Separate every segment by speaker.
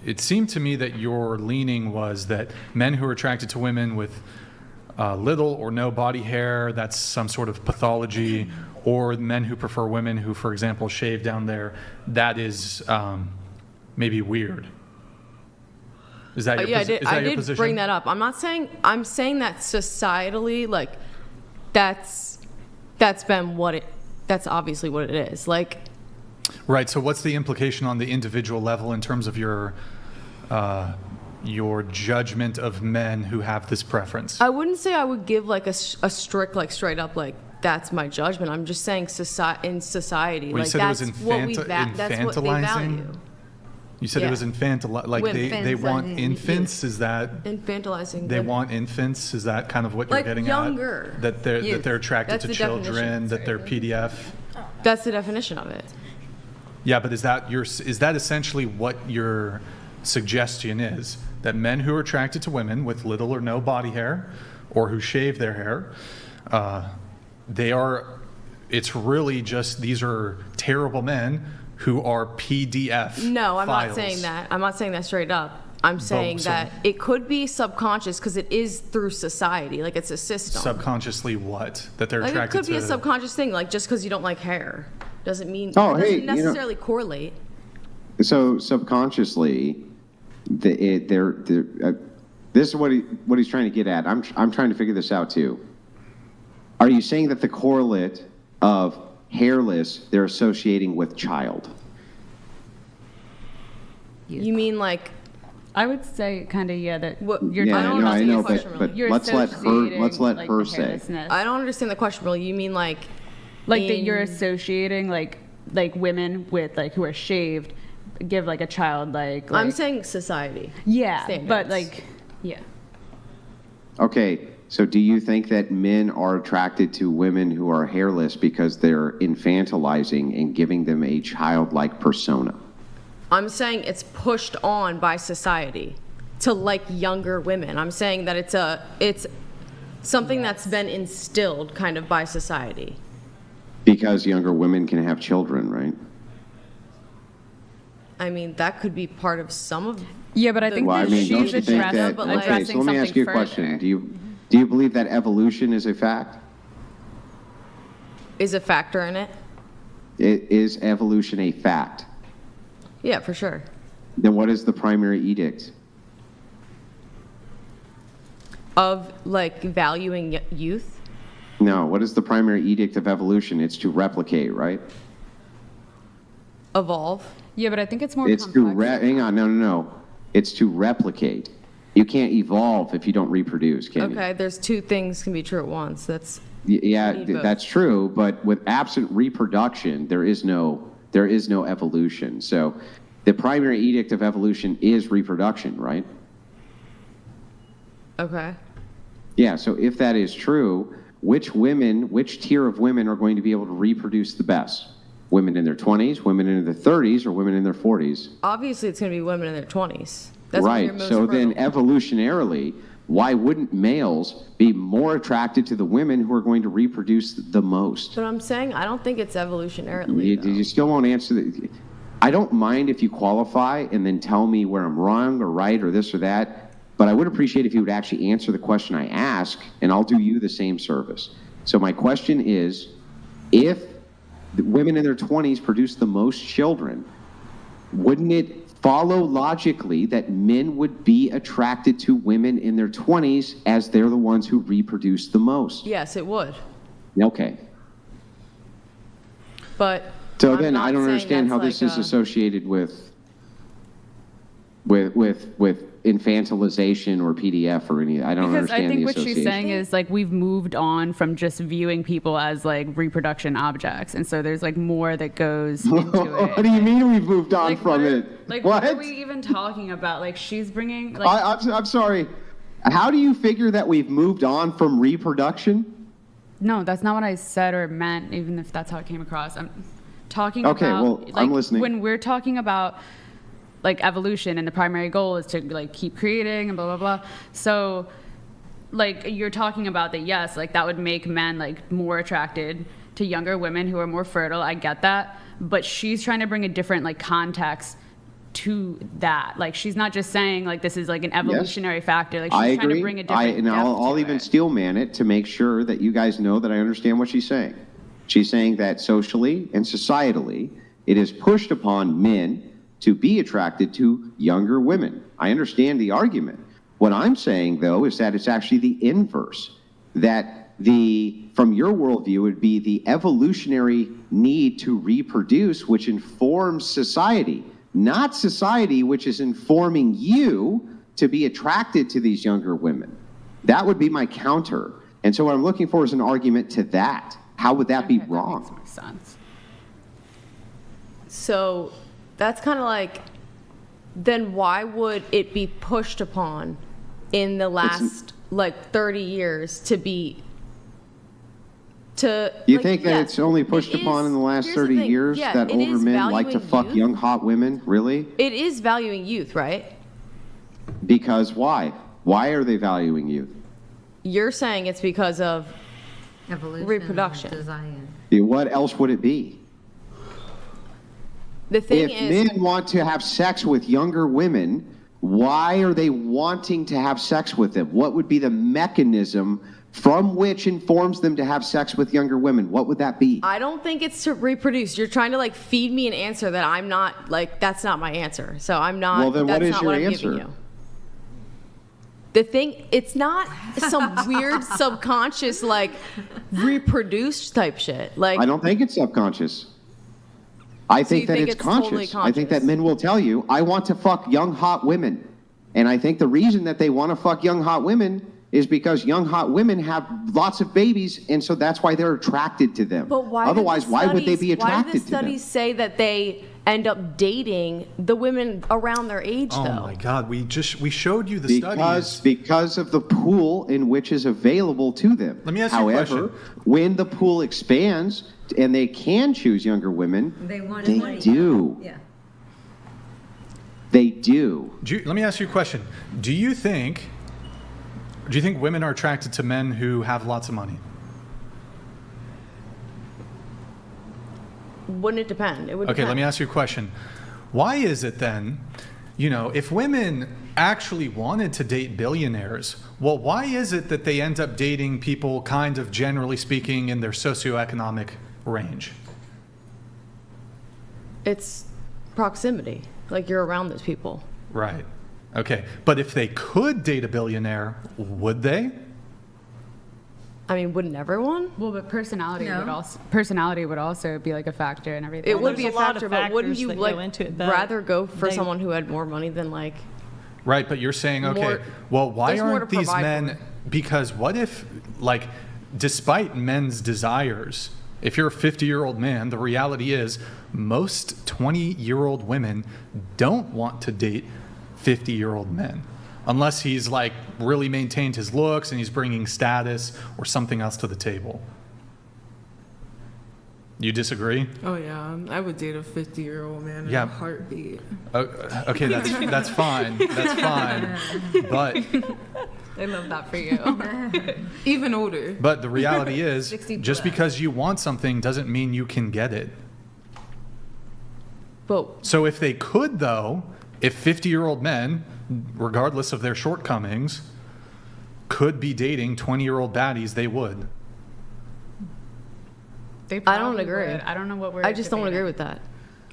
Speaker 1: It seemed to me that your leaning was that men who are attracted to women with little or no body hair, that's some sort of pathology, or men who prefer women who, for example, shave down there, that is maybe weird. Is that your,
Speaker 2: I
Speaker 1: your
Speaker 2: did
Speaker 1: position?
Speaker 2: bring that up. I'm saying that societally, like, that's obviously what it is. Like,
Speaker 1: right. So what's the implication on the individual level in terms of your judgment of men who have this preference?
Speaker 2: I wouldn't say I would give like a strict, like, straight up, like, that's my judgment. I'm just saying in society,
Speaker 1: well,
Speaker 2: like,
Speaker 1: that's
Speaker 2: what we that's what they value.
Speaker 1: You said it was infantilizing. Like they want infants. Is that
Speaker 2: infantilizing?
Speaker 1: They want infants. Is that kind of what you're
Speaker 2: like
Speaker 1: getting
Speaker 2: younger,
Speaker 1: at? That they're attracted
Speaker 2: That's
Speaker 1: to
Speaker 2: the
Speaker 1: children. That they're PDF.
Speaker 2: That's the definition of it.
Speaker 1: Yeah, but is that essentially what your suggestion is? That men who are attracted to women with little or no body hair, or who shave their hair, it's really just these are terrible men who are PDF
Speaker 2: No, I'm
Speaker 1: files.
Speaker 2: not saying that. I'm not saying that straight up. I'm saying that it could be subconscious because it is through society. Like, it's a system.
Speaker 1: Subconsciously what? That they're attracted to?
Speaker 2: It could be a subconscious thing. Like, just because you don't like hair doesn't mean it
Speaker 3: Oh,
Speaker 2: doesn't
Speaker 3: hey,
Speaker 2: necessarily correlate.
Speaker 3: So subconsciously, this is what he's trying to get at. I'm trying to figure this out too. Are you saying that the correlate of hairless they're associating with child?
Speaker 2: You mean like?
Speaker 4: I would say kind of that.
Speaker 2: What,
Speaker 4: you're
Speaker 3: yeah,
Speaker 2: I don't
Speaker 3: no, I
Speaker 2: understand
Speaker 3: know,
Speaker 2: the question
Speaker 3: but
Speaker 2: really.
Speaker 4: You're
Speaker 3: let's let her
Speaker 4: like,
Speaker 3: say.
Speaker 2: I don't understand the question really. You mean like?
Speaker 4: That you're associating like women with like who are shaved, give like a child like
Speaker 2: I'm saying society.
Speaker 4: Yeah,
Speaker 2: standards.
Speaker 4: but like yeah.
Speaker 3: Okay, so do you think that men are attracted to women who are hairless because they're infantilizing and giving them a childlike persona?
Speaker 2: I'm saying it's pushed on by society to like younger women. I'm saying that it's something that's been instilled kind of by society.
Speaker 3: Because younger women can have children, right?
Speaker 2: I mean, that could be part of some of.
Speaker 4: Yeah, but I think
Speaker 3: Well, I
Speaker 4: that
Speaker 3: mean, don't
Speaker 4: she's
Speaker 3: you think
Speaker 4: addressing,
Speaker 3: that?
Speaker 2: but, like,
Speaker 3: Okay, so
Speaker 4: addressing
Speaker 3: let me
Speaker 4: something
Speaker 3: ask you a
Speaker 4: further.
Speaker 3: question. Do you believe that evolution is a fact?
Speaker 2: Is a factor in it?
Speaker 3: Is evolution a fact?
Speaker 2: Yeah, for sure.
Speaker 3: Then what is the primary edict?
Speaker 2: Of like valuing youth.
Speaker 3: No, what is the primary edict of evolution? It's to replicate, right?
Speaker 2: Evolve.
Speaker 4: Yeah, but I think it's more
Speaker 3: It's
Speaker 4: complex.
Speaker 3: hang on, no. It's to replicate. You can't evolve if you don't reproduce, can you?
Speaker 2: Okay, there's two things can be true at once. That's
Speaker 3: Yeah,
Speaker 2: need both.
Speaker 3: that's true, but with absent reproduction, there is no evolution. So the primary edict of evolution is reproduction, right?
Speaker 2: okay.
Speaker 3: Yeah, so if that is true, which tier of women are going to be able to reproduce the best? Women in their 20s, women in their 30s, or women in their 40s?
Speaker 2: Obviously, it's going to be women in their 20s. That's when
Speaker 3: Right,
Speaker 2: you're most
Speaker 3: so then
Speaker 2: fertile.
Speaker 3: evolutionarily, why wouldn't males be more attracted to the women who are going to reproduce the most?
Speaker 2: But I'm saying I don't think it's evolutionarily. though.
Speaker 3: You still won't answer the... I don't mind if you qualify and then tell me where I'm wrong or right or this or that, but I would appreciate if you would actually answer the question I ask, and I'll do you the same service. So my question is, if the women in their 20s produce the most children, wouldn't it follow logically that men would be attracted to women in their 20s as they're the ones who reproduce the most?
Speaker 2: Yes, it would.
Speaker 3: Okay.
Speaker 2: But
Speaker 3: So
Speaker 2: I'm
Speaker 3: then
Speaker 2: not
Speaker 3: I don't
Speaker 2: saying
Speaker 3: understand how
Speaker 2: that's
Speaker 3: this is
Speaker 2: like
Speaker 3: associated with infantilization or PDF or any. I don't
Speaker 4: Because I
Speaker 3: understand
Speaker 4: think
Speaker 3: the
Speaker 4: what she's
Speaker 3: association.
Speaker 4: saying is like we've moved on from just viewing people as like reproduction objects, and so there's like more that goes into it.
Speaker 3: What do you mean we've moved on
Speaker 4: Like,
Speaker 3: from
Speaker 4: what are-
Speaker 3: it?
Speaker 4: Like
Speaker 3: what?
Speaker 4: what are we even talking about? Like she's bringing like
Speaker 3: I'm sorry. How do you figure that we've moved on from reproduction?
Speaker 4: no, that's not what I said or meant. Even if that's how it came across, I'm talking
Speaker 3: Okay,
Speaker 4: about.
Speaker 3: well,
Speaker 4: like,
Speaker 3: I'm listening.
Speaker 4: When we're talking about like evolution and the primary goal is to like keep creating and blah blah blah. So like you're talking about that, yes, like that would make men like more attracted to younger women who are more fertile. I get that, but she's trying to bring a different like context to that. Like, she's not just saying like this is like an evolutionary factor. Like, she's
Speaker 3: I
Speaker 4: trying
Speaker 3: agree.
Speaker 4: to bring a different
Speaker 3: And
Speaker 4: depth
Speaker 3: I'll
Speaker 4: to
Speaker 3: even
Speaker 4: it.
Speaker 3: steel man it to make sure that you guys know that I understand what she's saying. She's saying that socially and societally, it is pushed upon men to be attracted to younger women. I understand the argument. What I'm saying, though, is that it's actually the inverse. That from your worldview, would be the evolutionary need to reproduce, which informs society, not society, which is informing you to be attracted to these younger women. That would be my counter. And so what I'm looking for is an argument to that. How would that be
Speaker 4: Okay,
Speaker 3: wrong?
Speaker 4: That makes more sense.
Speaker 2: So that's kind of like, then why would it be pushed upon in the last like 30 years to be to
Speaker 3: You
Speaker 2: like,
Speaker 3: think that
Speaker 2: yes,
Speaker 3: it's only pushed
Speaker 2: it
Speaker 3: upon
Speaker 2: is-
Speaker 3: in the last
Speaker 2: here's the
Speaker 3: 30
Speaker 2: thing,
Speaker 3: years
Speaker 2: yeah,
Speaker 3: that
Speaker 2: it
Speaker 3: older
Speaker 2: is
Speaker 3: men like to
Speaker 2: valuing
Speaker 3: fuck
Speaker 2: youth.
Speaker 3: young hot women? Really?
Speaker 2: It is valuing youth, right?
Speaker 3: Because why? Why are they valuing youth?
Speaker 2: You're saying it's because of
Speaker 5: Evolution.
Speaker 2: Reproduction.
Speaker 5: Design.
Speaker 3: What else would it be?
Speaker 2: the thing
Speaker 3: If
Speaker 2: is
Speaker 3: men want to have sex with younger women, why are they wanting to have sex with them? What would be the mechanism from which informs them to have sex with younger women? What would that be?
Speaker 2: I don't think it's to reproduce. You're trying to like feed me an answer that I'm not like that's not my answer. So I'm not
Speaker 3: Well, then
Speaker 2: that's
Speaker 3: what is
Speaker 2: not
Speaker 3: your
Speaker 2: what I'm
Speaker 3: answer?
Speaker 2: giving you. The thing, it's not some weird subconscious like reproduce type shit. Like
Speaker 3: I don't think it's subconscious. I think
Speaker 2: you
Speaker 3: that
Speaker 2: think
Speaker 3: it's
Speaker 2: it's
Speaker 3: conscious.
Speaker 2: totally
Speaker 3: I think that
Speaker 2: conscious?
Speaker 3: men will tell you, I want to fuck young hot women. And I think the reason that they want to fuck young hot women is because young hot women have lots of babies, and so that's why they're attracted to them.
Speaker 2: But why?
Speaker 3: Otherwise, why would they be
Speaker 2: Why
Speaker 3: attracted
Speaker 2: do
Speaker 3: to
Speaker 2: the
Speaker 3: them?
Speaker 2: studies say that they end up dating the women around their age,
Speaker 1: Oh
Speaker 2: though?
Speaker 1: my God, we showed you the studies.
Speaker 3: Because of the pool in which is available to them.
Speaker 1: Let me ask you a
Speaker 3: However,
Speaker 1: question.
Speaker 3: when the pool expands and they can choose younger women,
Speaker 5: They want
Speaker 3: they
Speaker 5: money.
Speaker 3: do.
Speaker 5: Yeah.
Speaker 3: They do.
Speaker 1: Let me ask you a question. Do you think women are attracted to men who have lots of money?
Speaker 2: Wouldn't it depend? It would.
Speaker 1: Okay, let me ask you a question. Why is it then, if women actually wanted to date billionaires, well, why is it that they end up dating people kind of generally speaking in their socioeconomic range?
Speaker 2: It's proximity. Like you're around those people.
Speaker 1: Right. Okay. But if they could date a billionaire, would they?
Speaker 2: I mean, wouldn't everyone?
Speaker 4: Well, but personality
Speaker 5: No.
Speaker 4: would also be like a factor in everything.
Speaker 2: It would be a
Speaker 6: there's a lot
Speaker 2: factor,
Speaker 6: of
Speaker 2: but wouldn't
Speaker 6: factors
Speaker 2: you
Speaker 6: that
Speaker 2: like
Speaker 6: go into it, but
Speaker 2: rather go for
Speaker 6: they-
Speaker 2: someone who had more money than like?
Speaker 1: Right, but you're saying, okay,
Speaker 2: More-
Speaker 1: well, why
Speaker 2: there's more
Speaker 1: aren't
Speaker 2: to
Speaker 1: these
Speaker 2: provide
Speaker 1: men?
Speaker 2: for.
Speaker 1: Because what if, like, despite men's desires, if you're a 50-year-old man, the reality is most 20-year-old women don't want to date 50-year-old men. Unless he's like really maintained his looks and he's bringing status or something else to the table. You disagree?
Speaker 7: Oh yeah, I would date a 50-year-old man in
Speaker 1: Yeah.
Speaker 7: a heartbeat.
Speaker 1: Okay, that's fine. That's fine. But
Speaker 2: I love that for you.
Speaker 7: Even older.
Speaker 1: the reality is,
Speaker 5: 60
Speaker 1: just
Speaker 5: plus.
Speaker 1: because you want something doesn't mean you can get it.
Speaker 2: But
Speaker 1: So if they could, though, if 50-year-old men, regardless of their shortcomings, could be dating 20-year-old baddies, they would.
Speaker 4: They
Speaker 2: I don't
Speaker 4: probably
Speaker 2: agree.
Speaker 4: would. I don't know what we're.
Speaker 2: I just don't
Speaker 4: debating.
Speaker 2: agree with that.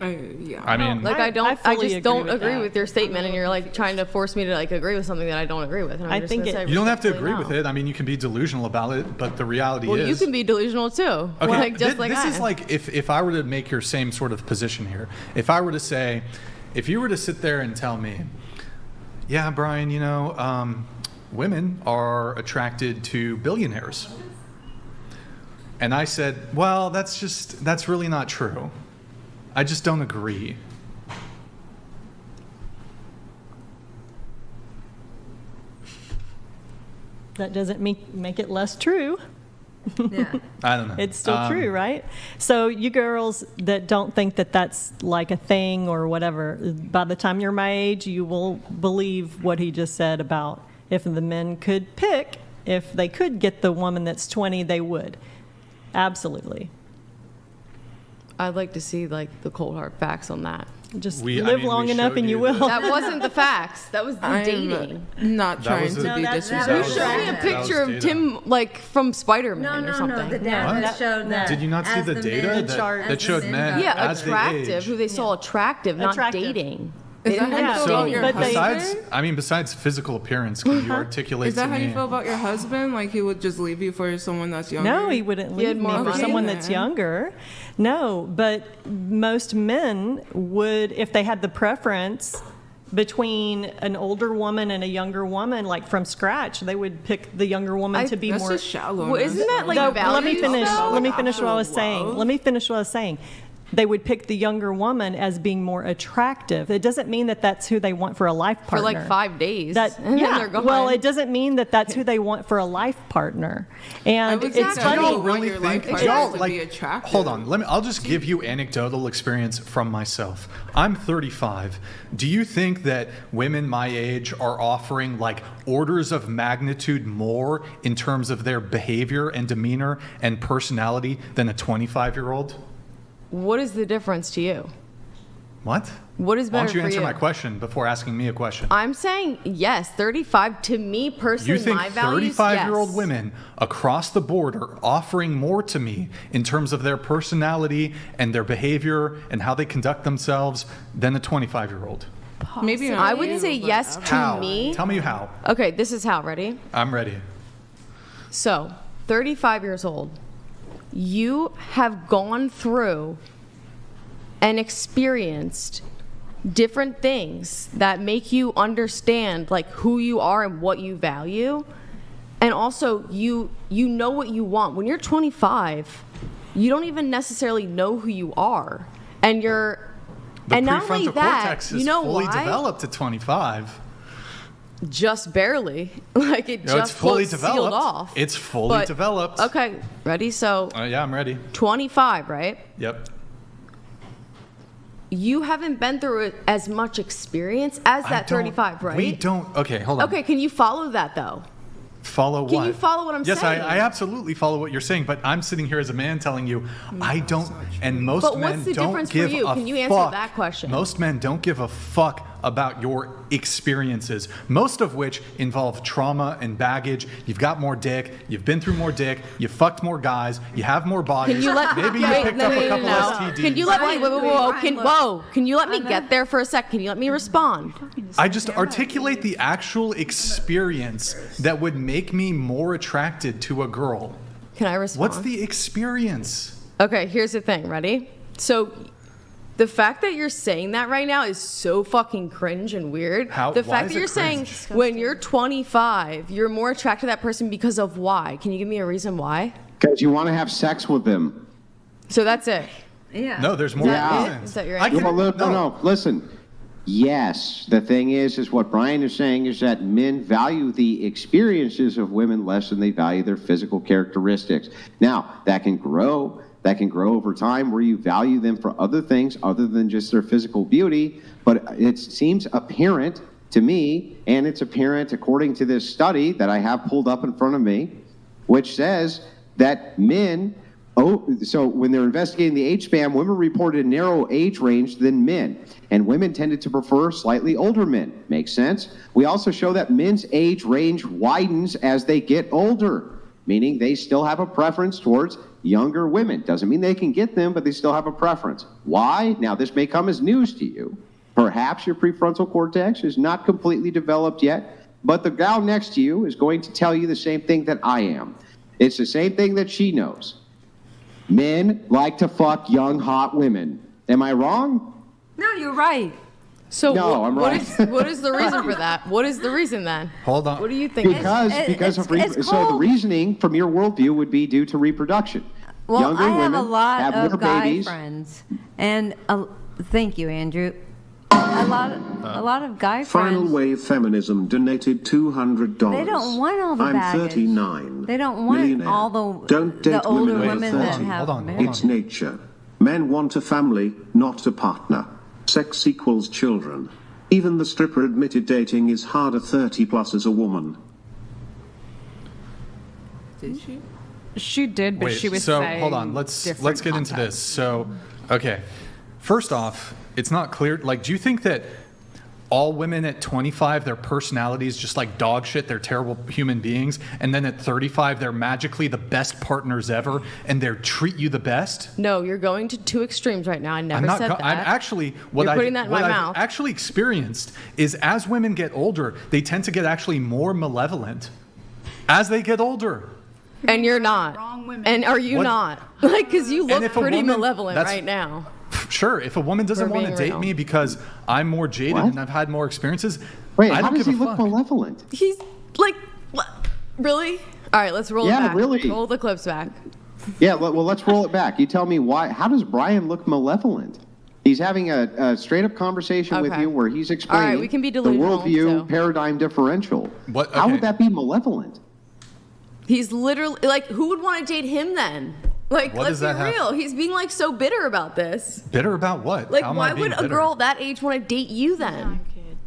Speaker 7: Yeah.
Speaker 1: I mean,
Speaker 2: Like I don't.
Speaker 6: I
Speaker 2: I,
Speaker 6: fully
Speaker 2: just
Speaker 6: agree
Speaker 2: don't
Speaker 6: with
Speaker 2: agree
Speaker 6: that.
Speaker 2: with your statement, and you're like trying to force me to like agree with something that I don't agree with. And I'm
Speaker 6: I
Speaker 2: just
Speaker 6: think
Speaker 2: gonna
Speaker 6: it-
Speaker 2: say
Speaker 1: you don't have to
Speaker 2: respectfully
Speaker 1: agree with
Speaker 2: no.
Speaker 1: it. I mean, you can be delusional about it, but the reality
Speaker 2: Well,
Speaker 1: is...
Speaker 2: you can be delusional too.
Speaker 1: Okay,
Speaker 2: Like just like
Speaker 1: this
Speaker 2: I
Speaker 1: is
Speaker 2: am.
Speaker 1: like if I were to make your same sort of position here. If I were to say, if you were to sit there and tell me, yeah, Brian, women are attracted to billionaires. And I said, well, that's really not true. I just don't agree.
Speaker 6: That doesn't make it less true.
Speaker 5: Yeah.
Speaker 1: I don't know.
Speaker 6: It's still true, right? So you girls that don't think that that's like a thing or whatever, by the time you're my age, you will believe what he just said about if the men could pick, if they could get the woman that's 20, they would. Absolutely.
Speaker 2: I'd like to see like the cold hard facts on that.
Speaker 6: Just
Speaker 1: I
Speaker 6: live
Speaker 1: mean,
Speaker 6: long
Speaker 1: we
Speaker 6: enough
Speaker 1: showed
Speaker 6: and you
Speaker 1: you
Speaker 6: will.
Speaker 1: that.
Speaker 2: That wasn't the facts. That was the
Speaker 7: I
Speaker 2: dating.
Speaker 7: am not trying
Speaker 1: was
Speaker 7: to
Speaker 1: a-
Speaker 7: be
Speaker 5: No, that
Speaker 7: disrespectful.
Speaker 2: You
Speaker 5: was-
Speaker 2: showed me a
Speaker 1: that
Speaker 2: picture
Speaker 1: was
Speaker 2: of
Speaker 1: data.
Speaker 2: Tim, like, from Spider-Man
Speaker 5: No,
Speaker 2: or
Speaker 5: no,
Speaker 2: something.
Speaker 5: no. The data
Speaker 1: What?
Speaker 5: that showed that.
Speaker 1: Did you not see
Speaker 5: as
Speaker 1: the data
Speaker 5: men-
Speaker 1: that
Speaker 5: as the
Speaker 1: showed men
Speaker 2: Yeah,
Speaker 1: as they
Speaker 2: attractive,
Speaker 1: age?
Speaker 2: who they saw attractive, not
Speaker 6: Attractive.
Speaker 2: dating.
Speaker 7: Is
Speaker 2: They
Speaker 7: that
Speaker 2: didn't
Speaker 7: how you
Speaker 2: have
Speaker 7: feel
Speaker 2: to
Speaker 7: about
Speaker 2: date.
Speaker 7: your
Speaker 6: But they-
Speaker 7: husband?
Speaker 1: Besides physical appearance, can you articulate
Speaker 7: Is that
Speaker 1: to
Speaker 7: how
Speaker 1: me?
Speaker 7: you feel about your husband? Like he would just leave you for someone that's younger?
Speaker 6: No, he wouldn't
Speaker 2: He had
Speaker 6: leave me
Speaker 2: more
Speaker 6: for
Speaker 2: money?
Speaker 6: someone that's younger. No, but most men would, if they had the preference between an older woman and a younger woman, like from scratch, they would pick the younger woman to be
Speaker 7: That's
Speaker 6: more.
Speaker 7: just shallow.
Speaker 2: Well, isn't that like
Speaker 6: No,
Speaker 2: values?
Speaker 6: let me finish.
Speaker 2: though?
Speaker 6: Let me finish what I was
Speaker 7: Actual
Speaker 6: saying.
Speaker 7: love.
Speaker 6: Let me finish what I was saying. They would pick the younger woman as being more attractive. It doesn't mean that that's who they want for a life
Speaker 2: For
Speaker 6: partner.
Speaker 2: like 5 days.
Speaker 6: That,
Speaker 2: and then
Speaker 6: yeah.
Speaker 2: they're gone.
Speaker 6: Well, it doesn't mean that that's who they want for a life partner. And
Speaker 7: would
Speaker 6: it's
Speaker 7: say
Speaker 6: funny.
Speaker 7: no.
Speaker 1: Y'all really
Speaker 7: your life
Speaker 1: think
Speaker 7: partner
Speaker 1: y'all
Speaker 7: to
Speaker 1: like?
Speaker 7: be attractive.
Speaker 1: Hold on, I'll just give you anecdotal experience from myself. I'm 35. Do you think that women my age are offering like orders of magnitude more in terms of their behavior and demeanor and personality than a 25-year-old?
Speaker 2: What is the difference to you?
Speaker 1: What?
Speaker 2: What is
Speaker 1: Why
Speaker 2: better
Speaker 1: don't you
Speaker 2: for
Speaker 1: answer
Speaker 2: you?
Speaker 1: my question before asking me a question?
Speaker 2: I'm saying yes, 35 to me personally,
Speaker 1: You think
Speaker 2: my values,
Speaker 1: 35-year-old
Speaker 2: yes.
Speaker 1: women across the board are offering more to me in terms of their personality and their behavior and how they conduct themselves than a 25-year-old?
Speaker 7: Maybe not
Speaker 2: I would
Speaker 7: you,
Speaker 2: say
Speaker 7: but
Speaker 2: yes to
Speaker 1: How?
Speaker 2: me.
Speaker 1: Tell me how.
Speaker 2: Okay, this is how. Ready?
Speaker 1: I'm ready.
Speaker 2: So, 35 years old, you have gone through and experienced different things that make you understand like who you are and what you value. And also you know what you want. When you're 25, you don't even necessarily know who you are. And you're
Speaker 1: The
Speaker 2: and not only
Speaker 1: prefrontal
Speaker 2: that,
Speaker 1: cortex is
Speaker 2: you know
Speaker 1: fully
Speaker 2: why?
Speaker 1: developed at 25.
Speaker 2: Just barely. Like it
Speaker 1: No,
Speaker 2: just
Speaker 1: it's fully
Speaker 2: sealed
Speaker 1: developed.
Speaker 2: off.
Speaker 1: It's fully
Speaker 2: But-
Speaker 1: developed.
Speaker 2: Okay, ready? So
Speaker 1: Yeah, I'm ready.
Speaker 2: 25, right?
Speaker 1: Yep.
Speaker 2: You haven't been through as much experience as
Speaker 1: I
Speaker 2: that
Speaker 1: don't-
Speaker 2: 35, right?
Speaker 1: We don't. Okay, hold on.
Speaker 2: Okay, can you follow that though?
Speaker 1: Follow what?
Speaker 2: Can you follow what I'm
Speaker 1: yes,
Speaker 2: saying?
Speaker 1: I absolutely follow what you're saying, but I'm sitting here as a man telling you, I don't, and most
Speaker 2: But
Speaker 1: men
Speaker 2: what's the
Speaker 1: don't
Speaker 2: difference for
Speaker 1: give
Speaker 2: you?
Speaker 1: a
Speaker 2: Can you answer
Speaker 1: fuck.
Speaker 2: that question?
Speaker 1: Most men don't give a fuck about your experiences, most of which involve trauma and baggage. You've got more dick, you've been through more dick, you fucked more guys, you have more bodies.
Speaker 2: Can you let
Speaker 1: Maybe you
Speaker 2: wait,
Speaker 1: picked
Speaker 2: no,
Speaker 1: up
Speaker 2: no,
Speaker 1: a
Speaker 2: no,
Speaker 1: couple
Speaker 2: no.
Speaker 1: STDs.
Speaker 2: Can you let me whoa, can you let me
Speaker 5: Anna?
Speaker 2: get there for a sec? Can you let me respond?
Speaker 1: I just articulate the actual experience that would make me more attracted to a girl.
Speaker 2: Can I respond?
Speaker 1: What's the experience?
Speaker 2: Okay, here's the thing, ready? So the fact that you're saying that right now is so fucking cringe and weird.
Speaker 1: How-
Speaker 2: The
Speaker 1: why
Speaker 2: fact
Speaker 1: is
Speaker 2: that
Speaker 1: it
Speaker 2: you're saying
Speaker 1: cringe?
Speaker 2: when you're 25, you're more attracted to that person because of why? Can you give me a reason why?
Speaker 3: Because you want to have sex with them.
Speaker 2: So that's it.
Speaker 5: Yeah.
Speaker 1: No, there's more
Speaker 3: Yeah.
Speaker 1: reasons.
Speaker 2: Is that your
Speaker 1: I
Speaker 2: answer?
Speaker 1: can-
Speaker 3: No. Listen. Yes, the thing is what Brian is saying is that men value the experiences of women less than they value their physical characteristics. Now, that can grow. That can grow over time where you value them for other things other than just their physical beauty. But it seems apparent to me, and it's apparent according to this study that I have pulled up in front of me, which says that men, so when they're investigating the age span, women reported a narrow age range than men, and women tended to prefer slightly older men. Makes sense? We also show that men's age range widens as they get older, meaning they still have a preference towards younger women. Doesn't mean they can get them, but they still have a preference. Why? Now, this may come as news to you. Perhaps your prefrontal cortex is not completely developed yet, but the gal next to you is going to tell you the same thing that I am. It's the same thing that she knows. Men like to fuck young, hot women. Am I wrong?
Speaker 5: No, you're right.
Speaker 2: So
Speaker 3: No, I'm right.
Speaker 2: what is the reason for that? What is the reason then?
Speaker 1: Hold on.
Speaker 2: What do you think?
Speaker 3: Because of
Speaker 5: it's
Speaker 3: so the
Speaker 5: called-
Speaker 3: reason from your worldview would be due to reproduction.
Speaker 5: Well,
Speaker 3: Younger
Speaker 5: I have
Speaker 3: women
Speaker 5: a lot
Speaker 3: have
Speaker 5: of
Speaker 3: more
Speaker 5: guy
Speaker 3: babies.
Speaker 5: friends, and thank you, Andrew. A lot of guy
Speaker 8: Final
Speaker 5: friends.
Speaker 8: Wave Feminism donated $200.
Speaker 5: They don't want all the
Speaker 8: I'm
Speaker 5: baggage.
Speaker 8: 39.
Speaker 5: They don't want
Speaker 8: millionaire.
Speaker 5: all the
Speaker 8: Don't date
Speaker 5: the older
Speaker 8: women over
Speaker 5: women
Speaker 8: 30.
Speaker 5: that have
Speaker 1: Hold on,
Speaker 5: married.
Speaker 8: It's nature. Men want a family, not a partner. Sex equals children. Even the stripper admitted dating is harder 30 plus as a woman.
Speaker 7: Did she?
Speaker 4: She did, but
Speaker 1: Wait,
Speaker 4: she was
Speaker 1: so
Speaker 4: saying
Speaker 1: hold on. Let's
Speaker 4: different
Speaker 1: get into
Speaker 4: context.
Speaker 1: this. So, okay. First off, it's not clear. Like, do you think that all women at 25, their personality is just like dog shit, they're terrible human beings, and then at 35, they're magically the best partners ever, and they treat you the best?
Speaker 2: No, you're going to two extremes right now. I never said that.
Speaker 1: I'm actually,
Speaker 2: You're putting that in my
Speaker 1: I've
Speaker 2: mouth.
Speaker 1: actually experienced is as women get older, they tend to get actually more malevolent as they get older.
Speaker 2: And you're not.
Speaker 9: Wrong women.
Speaker 2: And are you
Speaker 1: What?
Speaker 2: not? Like, because you look
Speaker 1: if a
Speaker 2: pretty
Speaker 1: woman-
Speaker 2: malevolent
Speaker 1: that's-
Speaker 2: right now.
Speaker 1: Sure, if a woman doesn't
Speaker 2: For
Speaker 1: want to
Speaker 2: being
Speaker 1: date
Speaker 2: real.
Speaker 1: me because I'm more jaded
Speaker 3: What?
Speaker 1: and I've had more experiences,
Speaker 3: Wait,
Speaker 1: I
Speaker 3: how
Speaker 1: don't
Speaker 3: does
Speaker 1: give
Speaker 3: he
Speaker 1: a
Speaker 3: look
Speaker 1: fuck.
Speaker 3: malevolent?
Speaker 2: He's like, what? Really? All right, let's roll it
Speaker 3: Yeah,
Speaker 2: back.
Speaker 3: really.
Speaker 2: Roll the clips back.
Speaker 3: Yeah, well, let's roll it back. You tell me why. How does Brian look malevolent? He's having a straight-up conversation with
Speaker 2: Okay.
Speaker 3: you where he's explaining
Speaker 2: All right, we can be
Speaker 3: the
Speaker 2: delusional,
Speaker 3: worldview
Speaker 2: so.
Speaker 3: paradigm differential.
Speaker 1: What-
Speaker 3: How
Speaker 1: okay.
Speaker 3: would that be malevolent?
Speaker 2: He's literally like, who would want to date him then? Like,
Speaker 1: What
Speaker 2: let's
Speaker 1: does
Speaker 2: be
Speaker 1: that have-
Speaker 2: real. He's being like so bitter about this.
Speaker 1: Bitter about what?
Speaker 2: Like,
Speaker 1: How am I
Speaker 2: why
Speaker 1: being
Speaker 2: would a
Speaker 1: bitter?
Speaker 2: girl that age want to date you then?
Speaker 9: Kid.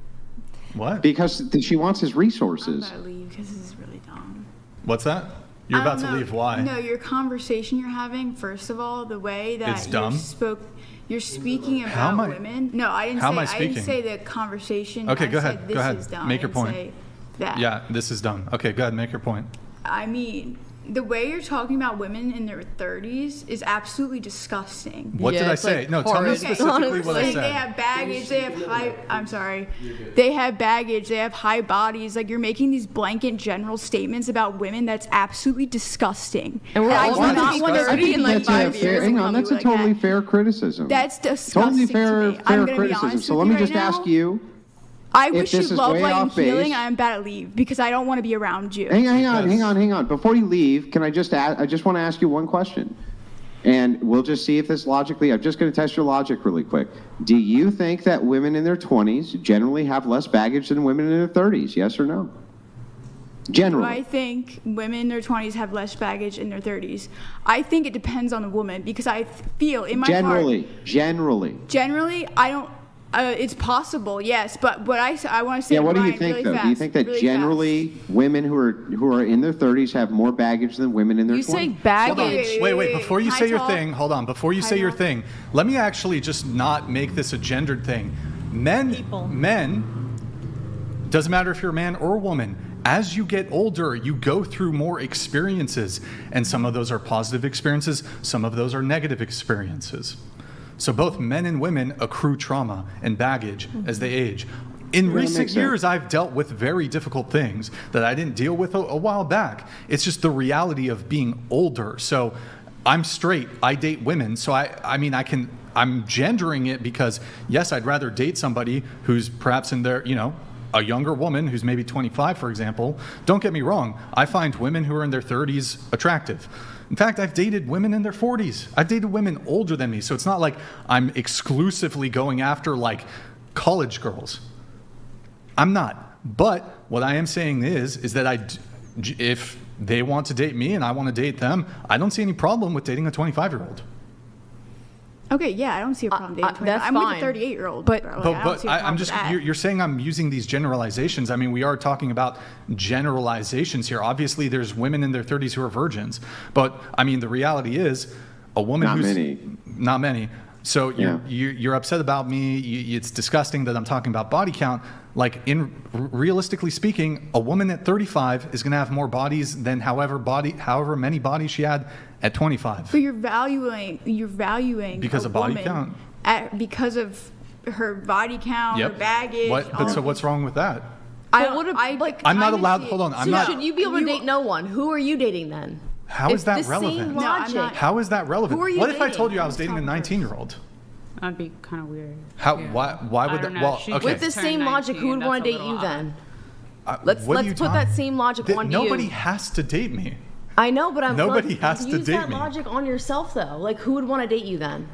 Speaker 1: What?
Speaker 3: Because she wants his
Speaker 9: I'm
Speaker 3: resources.
Speaker 9: about to leave because this is really dumb.
Speaker 1: What's that? You're
Speaker 9: I
Speaker 1: about
Speaker 9: don't
Speaker 1: to
Speaker 9: know.
Speaker 1: leave. Why?
Speaker 9: No, your conversation you're having, first of all, the way that
Speaker 1: It's dumb?
Speaker 9: you're speaking
Speaker 1: How am
Speaker 9: about
Speaker 1: I-
Speaker 9: women. No, I didn't
Speaker 1: how
Speaker 9: say
Speaker 1: am I
Speaker 9: I didn't
Speaker 1: speaking?
Speaker 9: say the conversation.
Speaker 1: Okay,
Speaker 9: I
Speaker 1: go
Speaker 9: said
Speaker 1: ahead.
Speaker 9: This
Speaker 1: Go ahead.
Speaker 9: is dumb.
Speaker 1: Make
Speaker 9: I
Speaker 1: your
Speaker 9: didn't
Speaker 1: point.
Speaker 9: say that.
Speaker 1: Yeah, this is dumb. Okay, go ahead. Make your point.
Speaker 9: I mean, the way you're talking about women in their 30s is absolutely disgusting.
Speaker 1: What
Speaker 2: Yeah,
Speaker 1: did I
Speaker 2: it's,
Speaker 1: say?
Speaker 2: like,
Speaker 1: No, tell me
Speaker 2: horrid.
Speaker 1: specifically what I
Speaker 9: Like,
Speaker 1: said.
Speaker 9: they have baggage, they have high, I'm sorry. They have baggage, they have high bodies. Like, you're making these blanket general statements about women that's absolutely disgusting.
Speaker 2: And we're
Speaker 9: I
Speaker 2: all
Speaker 9: do
Speaker 2: gonna
Speaker 9: not
Speaker 2: be
Speaker 9: want to
Speaker 2: 30
Speaker 9: be
Speaker 2: in like
Speaker 3: That's a
Speaker 2: 5
Speaker 3: fair,
Speaker 2: years.
Speaker 3: hang
Speaker 2: and
Speaker 3: on,
Speaker 2: call
Speaker 3: that's
Speaker 2: me
Speaker 3: a
Speaker 2: like
Speaker 3: totally
Speaker 2: that.
Speaker 3: fair criticism.
Speaker 9: That's disgusting
Speaker 3: Totally
Speaker 9: to
Speaker 3: fair,
Speaker 9: me.
Speaker 3: fair
Speaker 9: I'm gonna be
Speaker 3: criticism.
Speaker 9: honest
Speaker 3: So
Speaker 9: with
Speaker 3: let me
Speaker 9: you
Speaker 3: just
Speaker 9: right
Speaker 3: ask
Speaker 9: now.
Speaker 3: you.
Speaker 9: I
Speaker 3: if
Speaker 9: wish you
Speaker 3: this is
Speaker 9: love,
Speaker 3: way
Speaker 9: light, and
Speaker 3: off base-
Speaker 9: healing. I am about to leave because I don't want to be around you.
Speaker 3: Hang on. Before you leave, can I just I just want to ask you one question. And we'll just see if this logically, I'm just going to test your logic really quick. Do you think that women in their 20s generally have less baggage than women in their 30s? Yes or no?
Speaker 9: Do
Speaker 3: Generally.
Speaker 9: I think women in their 20s have less baggage in their 30s? I think it depends on the woman because I feel in my heart. Generally, I don't. It's possible, yes, but what I want to say.
Speaker 3: Yeah, what do you
Speaker 9: Brian,
Speaker 3: think
Speaker 9: really
Speaker 3: though?
Speaker 9: fast,
Speaker 3: Do you think that
Speaker 9: really
Speaker 3: generally women who are in their 30s have more baggage than women in their
Speaker 2: You
Speaker 3: 20s?
Speaker 2: say
Speaker 1: Hold on.
Speaker 2: baggage.
Speaker 1: Wait. Before you
Speaker 9: Can I
Speaker 1: say your
Speaker 9: talk?
Speaker 1: thing, hold on. Before you
Speaker 9: Can
Speaker 1: say
Speaker 9: I
Speaker 1: your
Speaker 9: talk?
Speaker 1: thing, let me actually just not make this a gendered thing. Men, doesn't matter if you're a man or a woman, as you get older, you go through more experiences. And some of those are positive experiences, some of those are negative experiences. So both men and women accrue trauma and baggage as they age. In
Speaker 3: that
Speaker 1: recent
Speaker 3: makes
Speaker 1: years,
Speaker 3: sense.
Speaker 1: I've dealt with very difficult things that I didn't deal with a while back. It's just the reality of being older. So I'm straight. I date women. So I'm gendering it because, yes, I'd rather date somebody who's perhaps in their, a younger woman who's maybe 25, for example. Don't get me wrong. I find women who are in their 30s attractive. In fact, I've dated women in their 40s. I've dated women older than me. So it's not like I'm exclusively going after like college girls. I'm not. But what I am saying is that if they want to date me and I want to date them, I don't see any problem with dating a 25-year-old.
Speaker 9: Okay, yeah, I don't see a problem dating 20.
Speaker 2: that's
Speaker 9: I'm with
Speaker 2: fine.
Speaker 9: a 38-year-old.
Speaker 2: But-
Speaker 9: bro. Like, I don't
Speaker 1: But
Speaker 9: see a problem
Speaker 1: I'm
Speaker 9: with
Speaker 1: just,
Speaker 9: that.
Speaker 1: you're saying I'm using these generalizations. I mean, we are talking about generalizations here. Obviously, there's women in their 30s who are virgins. But, I mean, the reality is a woman
Speaker 3: Not
Speaker 1: who's...
Speaker 3: many.
Speaker 1: Not many. So
Speaker 3: Yeah.
Speaker 1: you're upset about me. It's disgusting that I'm talking about body count. Like, realistically speaking, a woman at 35 is going to have more bodies than however many bodies she had at 25.
Speaker 9: But you're valuing
Speaker 1: Because
Speaker 9: a
Speaker 1: of body
Speaker 9: woman
Speaker 1: count.
Speaker 9: because of her body count, her
Speaker 1: Yep.
Speaker 9: baggage. all
Speaker 1: So
Speaker 9: of
Speaker 1: what's wrong with that?
Speaker 9: I
Speaker 2: But
Speaker 9: don't-
Speaker 2: what if,
Speaker 9: I-
Speaker 2: like,
Speaker 1: I'm not
Speaker 9: kinda
Speaker 1: allowed.
Speaker 9: see-
Speaker 1: Hold on. I'm
Speaker 2: so
Speaker 1: not.
Speaker 2: should you be able to
Speaker 9: You-
Speaker 2: date no one? Who are you dating then?
Speaker 1: How
Speaker 2: It's
Speaker 1: is that
Speaker 2: the
Speaker 1: relevant?
Speaker 2: same
Speaker 9: No, I'm
Speaker 2: logic.
Speaker 9: not.
Speaker 1: How is that relevant?
Speaker 2: Who are you
Speaker 1: What if I
Speaker 2: dating?
Speaker 1: told you I was dating a
Speaker 9: Tom first.
Speaker 1: 19-year-old?
Speaker 4: That'd be kind of weird.
Speaker 1: How?
Speaker 4: Yeah.
Speaker 1: Why
Speaker 4: I
Speaker 1: would
Speaker 4: don't
Speaker 1: that?
Speaker 4: know.
Speaker 1: Well,
Speaker 4: She
Speaker 1: okay.
Speaker 2: With the
Speaker 4: Turned
Speaker 2: same logic, who would
Speaker 4: 19,
Speaker 2: want to
Speaker 4: that's a
Speaker 2: date you
Speaker 4: little
Speaker 2: then?
Speaker 1: What are you
Speaker 2: Let's put
Speaker 1: talking-
Speaker 2: that same logic onto you.
Speaker 1: Nobody has to date me.
Speaker 2: I know, but I'm
Speaker 1: Nobody
Speaker 2: like,
Speaker 1: has to
Speaker 2: use
Speaker 1: date
Speaker 2: that
Speaker 1: me.
Speaker 2: logic on yourself though. Like, who would want to date you then?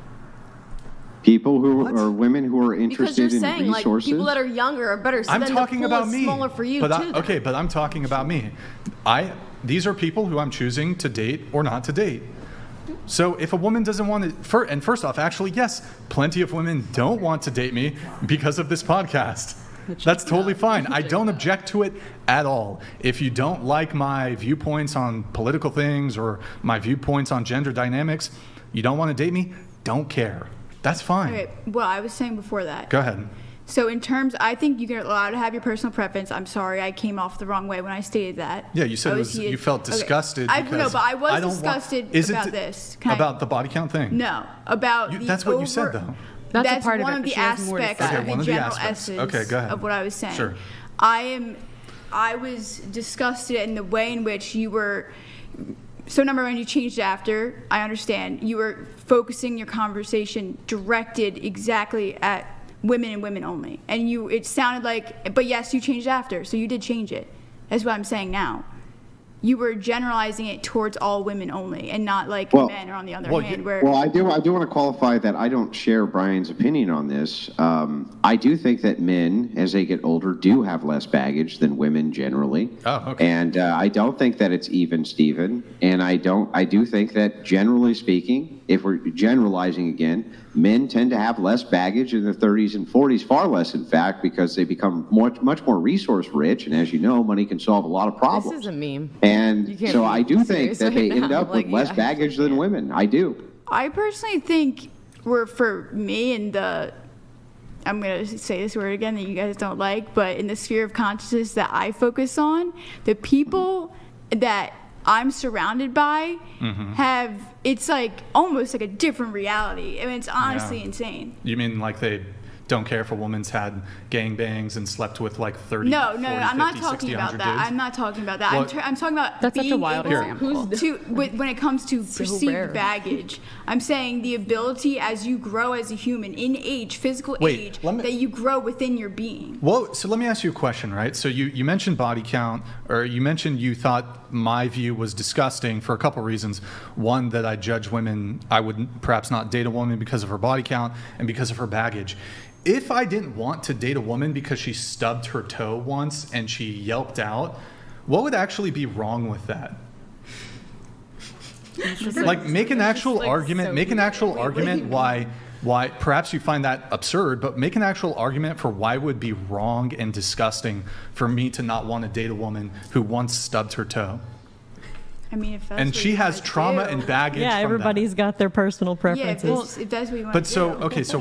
Speaker 3: People who are women who are
Speaker 2: Because
Speaker 3: interested
Speaker 2: you're
Speaker 3: in
Speaker 2: saying like
Speaker 3: resources.
Speaker 2: people that are younger are better. So
Speaker 1: I'm
Speaker 2: then
Speaker 1: talking
Speaker 2: the pool
Speaker 1: about
Speaker 2: is
Speaker 1: me.
Speaker 2: smaller for you
Speaker 1: but
Speaker 2: too. then.
Speaker 1: but I'm talking about me. These are people who I'm choosing to date or not to date. So if a woman doesn't want to, and first off, actually, yes, plenty of women don't want to date me because of this podcast. That's totally fine. I don't object to it at all. If you don't like my viewpoints on political things or my viewpoints on gender dynamics, you don't want to date me, don't care. That's fine.
Speaker 9: Okay, well, I was saying before that.
Speaker 1: Go ahead.
Speaker 9: So in terms, I think you're allowed to have your personal preference. I'm sorry, I came off the wrong way when I stated that.
Speaker 1: Yeah, you said you felt disgusted.
Speaker 9: Okay.
Speaker 1: Because
Speaker 9: No, but I was
Speaker 1: don't
Speaker 9: disgusted about this.
Speaker 1: About the body count thing?
Speaker 9: No, about
Speaker 1: that's what you said, though.
Speaker 4: That's a part
Speaker 9: one
Speaker 4: of
Speaker 9: of
Speaker 4: it,
Speaker 9: the
Speaker 4: but she has more to
Speaker 9: aspects
Speaker 4: say.
Speaker 9: of
Speaker 1: Okay, one
Speaker 9: the
Speaker 1: of the
Speaker 9: general
Speaker 1: aspects.
Speaker 9: essence
Speaker 1: Okay, go ahead.
Speaker 9: of what I was saying.
Speaker 1: Sure.
Speaker 9: I was disgusted in the way in which you were. So number one, you changed after. I understand you were focusing your conversation directed exactly at women and women only, and it sounded like. But yes, you changed after, so you did change it. That's what I'm saying now. You were generalizing it towards all women only, and not like men. Or on the other hand, where
Speaker 3: I do want to qualify that I don't share Brian's opinion on this. I do think that men, as they get older, do have less baggage than women generally.
Speaker 1: Oh, okay.
Speaker 3: And I don't think that it's even, Stephen. And I do think that generally speaking, if we're generalizing again, men tend to have less baggage in their 30s and 40s, far less, in fact, because they become much more resource rich. And as you know, money can solve a lot of problems.
Speaker 2: This is a meme.
Speaker 3: And so I do think
Speaker 2: serious
Speaker 3: that they
Speaker 2: right
Speaker 3: end
Speaker 2: now.
Speaker 3: up with less baggage than women. I do.
Speaker 9: I personally think for me and I'm going to say this word again that you guys don't like, but in the sphere of consciousness that I focus on, the people that I'm surrounded by it's like almost like a different reality. I mean, it's honestly insane.
Speaker 1: You mean like they don't care if a woman's had gangbangs and slept with like 30,
Speaker 9: No,
Speaker 1: 40,
Speaker 9: I'm not
Speaker 1: 50,
Speaker 9: talking
Speaker 1: 60,
Speaker 9: about
Speaker 1: 100
Speaker 9: that.
Speaker 1: dudes?
Speaker 9: I'm not talking about that.
Speaker 1: Well,
Speaker 9: I'm talking about
Speaker 4: That's such a
Speaker 9: being
Speaker 4: wild
Speaker 9: able
Speaker 4: example.
Speaker 9: when it comes to perceived
Speaker 2: rare.
Speaker 9: baggage. I'm saying the ability as you grow as a human in age, physical
Speaker 1: Wait,
Speaker 9: age,
Speaker 1: let me-
Speaker 9: that you grow within your being.
Speaker 1: Well, so let me ask you a question, right? So you mentioned body count, or you mentioned you thought my view was disgusting for a couple reasons. One, that I judge women, I would perhaps not date a woman because of her body count and because of her baggage. If I didn't want to date a woman because she stubbed her toe once and she yelped out, what would actually be wrong with that? Like, make an actual argument. Make an actual argument why perhaps you find that absurd, but make an actual argument for why it would be wrong and disgusting for me to not want to date a woman who once stubbed her toe.
Speaker 9: I mean, if that's
Speaker 1: And
Speaker 9: what
Speaker 1: she
Speaker 9: you
Speaker 1: has
Speaker 9: wanna
Speaker 1: trauma
Speaker 9: do.
Speaker 1: and baggage.
Speaker 6: Yeah,
Speaker 1: from
Speaker 6: everybody's got their personal
Speaker 9: Yeah,
Speaker 6: preferences.
Speaker 9: if that's what you want
Speaker 1: But
Speaker 9: to
Speaker 1: so
Speaker 9: do.
Speaker 1: okay, so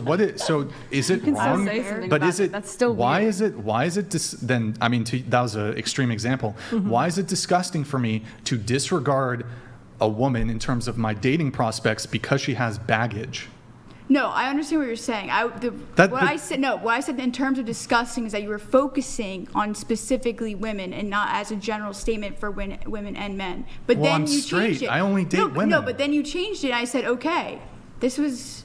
Speaker 1: is it
Speaker 4: can still
Speaker 1: wrong?
Speaker 4: say something
Speaker 1: But
Speaker 4: about
Speaker 1: is
Speaker 4: it.
Speaker 1: it
Speaker 4: That's still
Speaker 1: why
Speaker 4: weird.
Speaker 1: is it then? I mean, that was an extreme example. Why is it disgusting for me to disregard a woman in terms of my dating prospects because she has baggage?
Speaker 9: No, I understand what you're saying. What I said in terms of disgusting is that you were focusing on specifically women and not as a general statement for women and men. But
Speaker 1: Well,
Speaker 9: then
Speaker 1: I'm
Speaker 9: you
Speaker 1: straight.
Speaker 9: changed it.
Speaker 1: I only date women.
Speaker 9: No, but then you changed it. And I said, okay, this was.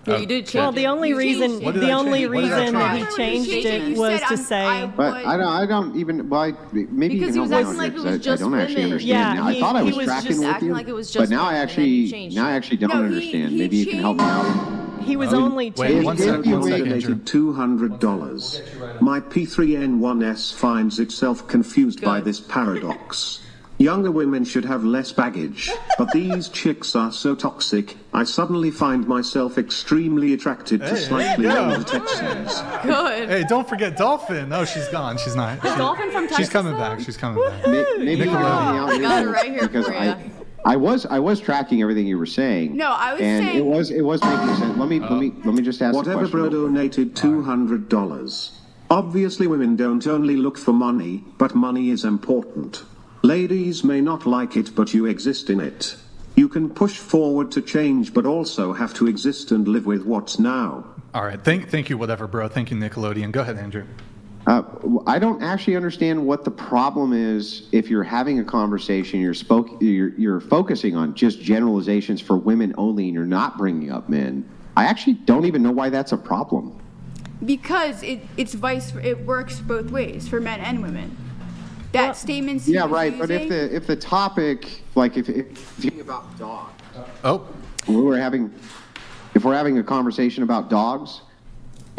Speaker 2: Yeah, you did change
Speaker 6: Well, the
Speaker 2: it.
Speaker 6: only
Speaker 9: You changed
Speaker 6: reason
Speaker 9: it. What
Speaker 1: did I change? What did I
Speaker 6: reason that
Speaker 1: change?
Speaker 6: he
Speaker 9: When you
Speaker 6: changed
Speaker 9: changed it,
Speaker 6: it
Speaker 9: you
Speaker 6: was
Speaker 9: said,
Speaker 6: to say.
Speaker 3: But I don't even. Well, maybe
Speaker 2: Because
Speaker 3: you
Speaker 2: he
Speaker 3: can
Speaker 2: was
Speaker 3: help me
Speaker 2: acting
Speaker 3: out
Speaker 2: like it was
Speaker 3: because I
Speaker 2: just
Speaker 3: don't actually
Speaker 2: women.
Speaker 3: understand.
Speaker 6: Yeah,
Speaker 3: now. I
Speaker 6: he-
Speaker 3: thought I
Speaker 6: he
Speaker 3: was
Speaker 6: was
Speaker 3: tracking
Speaker 6: just
Speaker 3: with
Speaker 2: acting
Speaker 3: you,
Speaker 2: like it was
Speaker 3: but
Speaker 2: just
Speaker 3: now
Speaker 2: women,
Speaker 3: I
Speaker 2: and then you
Speaker 3: actually
Speaker 2: changed
Speaker 3: now I
Speaker 2: it.
Speaker 3: actually don't
Speaker 9: No, he-
Speaker 3: understand.
Speaker 9: he
Speaker 3: Maybe you can help me out.
Speaker 6: He was only
Speaker 1: Wait,
Speaker 6: changing.
Speaker 1: one second,
Speaker 8: If you
Speaker 1: one second, Andrew.
Speaker 8: donated $200, my P3N1S finds itself confused by this paradox. Younger women should have less baggage, but these chicks are so toxic, I suddenly find myself extremely attracted to slightly
Speaker 1: there you go.
Speaker 8: older Texans.
Speaker 2: Good.
Speaker 1: Hey, don't forget Dolphin. Oh, she's gone. She's not.
Speaker 4: Dolphin from
Speaker 1: She's
Speaker 4: Texas,
Speaker 1: coming
Speaker 4: though?
Speaker 1: back. She's coming back.
Speaker 3: Maybe you can help me out
Speaker 2: I
Speaker 3: here,
Speaker 2: got it right here
Speaker 3: because
Speaker 2: for ya.
Speaker 3: I was tracking everything you were saying.
Speaker 9: No, I was
Speaker 3: and
Speaker 9: saying-
Speaker 3: it was making sense. Let me just ask
Speaker 8: Whatever
Speaker 3: a question.
Speaker 8: bro donated $200. Obviously women don't only look for money, but money is important. Ladies may not like it, but you exist in it. You can push forward to change, but also have to exist and live with what's now.
Speaker 1: All right. Thank you, whatever, bro. Thank you, Nickelodeon. Go ahead, Andrew.
Speaker 3: I don't actually understand what the problem is if you're having a conversation, you're focusing on just generalizations for women only, and you're not bringing up men. I actually don't even know why that's a problem.
Speaker 9: Because it works both ways for men and women. That statement.
Speaker 3: Yeah, right. But if the topic, like if you're about dogs,
Speaker 1: Oh,
Speaker 3: if we're having a conversation about dogs,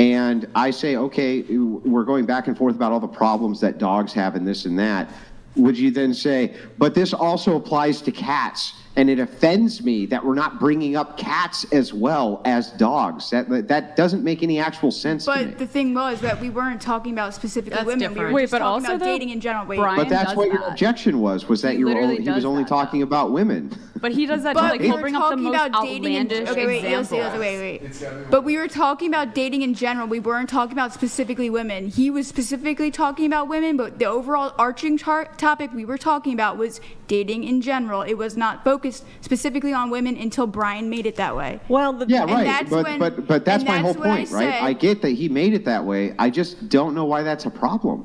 Speaker 3: and I say, okay, we're going back and forth about all the problems that dogs have and this and that, would you then say, but this also applies to cats, And it offends me that we're not bringing up cats as well as dogs. That doesn't make any actual sense to me.
Speaker 9: But the thing was that we weren't talking about specifically
Speaker 2: That's
Speaker 9: women.
Speaker 2: different.
Speaker 9: We were
Speaker 4: Wait,
Speaker 9: just
Speaker 4: but
Speaker 9: talking
Speaker 4: also
Speaker 9: about
Speaker 4: though,
Speaker 9: dating in general. Wait,
Speaker 4: Brian
Speaker 3: But that's
Speaker 4: does
Speaker 3: what your
Speaker 4: that.
Speaker 3: objection was that
Speaker 4: He
Speaker 3: you were
Speaker 4: literally
Speaker 3: he was
Speaker 4: does
Speaker 3: only
Speaker 4: that,
Speaker 3: talking
Speaker 4: though.
Speaker 3: about women.
Speaker 4: But he does that too.
Speaker 9: But
Speaker 4: Like
Speaker 9: we
Speaker 4: he'll
Speaker 9: were
Speaker 4: bring up the
Speaker 9: talking
Speaker 4: most
Speaker 9: about dating in
Speaker 4: outlandish
Speaker 9: okay, wait,
Speaker 4: examples.
Speaker 9: wait. But we were talking about dating in general. We weren't talking about specifically women. He was specifically talking about women, but the overall arching topic we were talking about was dating in general. It was not focused specifically on women until Brian made it that way.
Speaker 6: Well,
Speaker 3: Yeah,
Speaker 9: And
Speaker 3: right.
Speaker 9: that's when-
Speaker 3: But that's
Speaker 9: and
Speaker 3: my whole
Speaker 9: that's what I
Speaker 3: point, right?
Speaker 9: said.
Speaker 3: I get that he made it that way. I just don't know why that's a problem.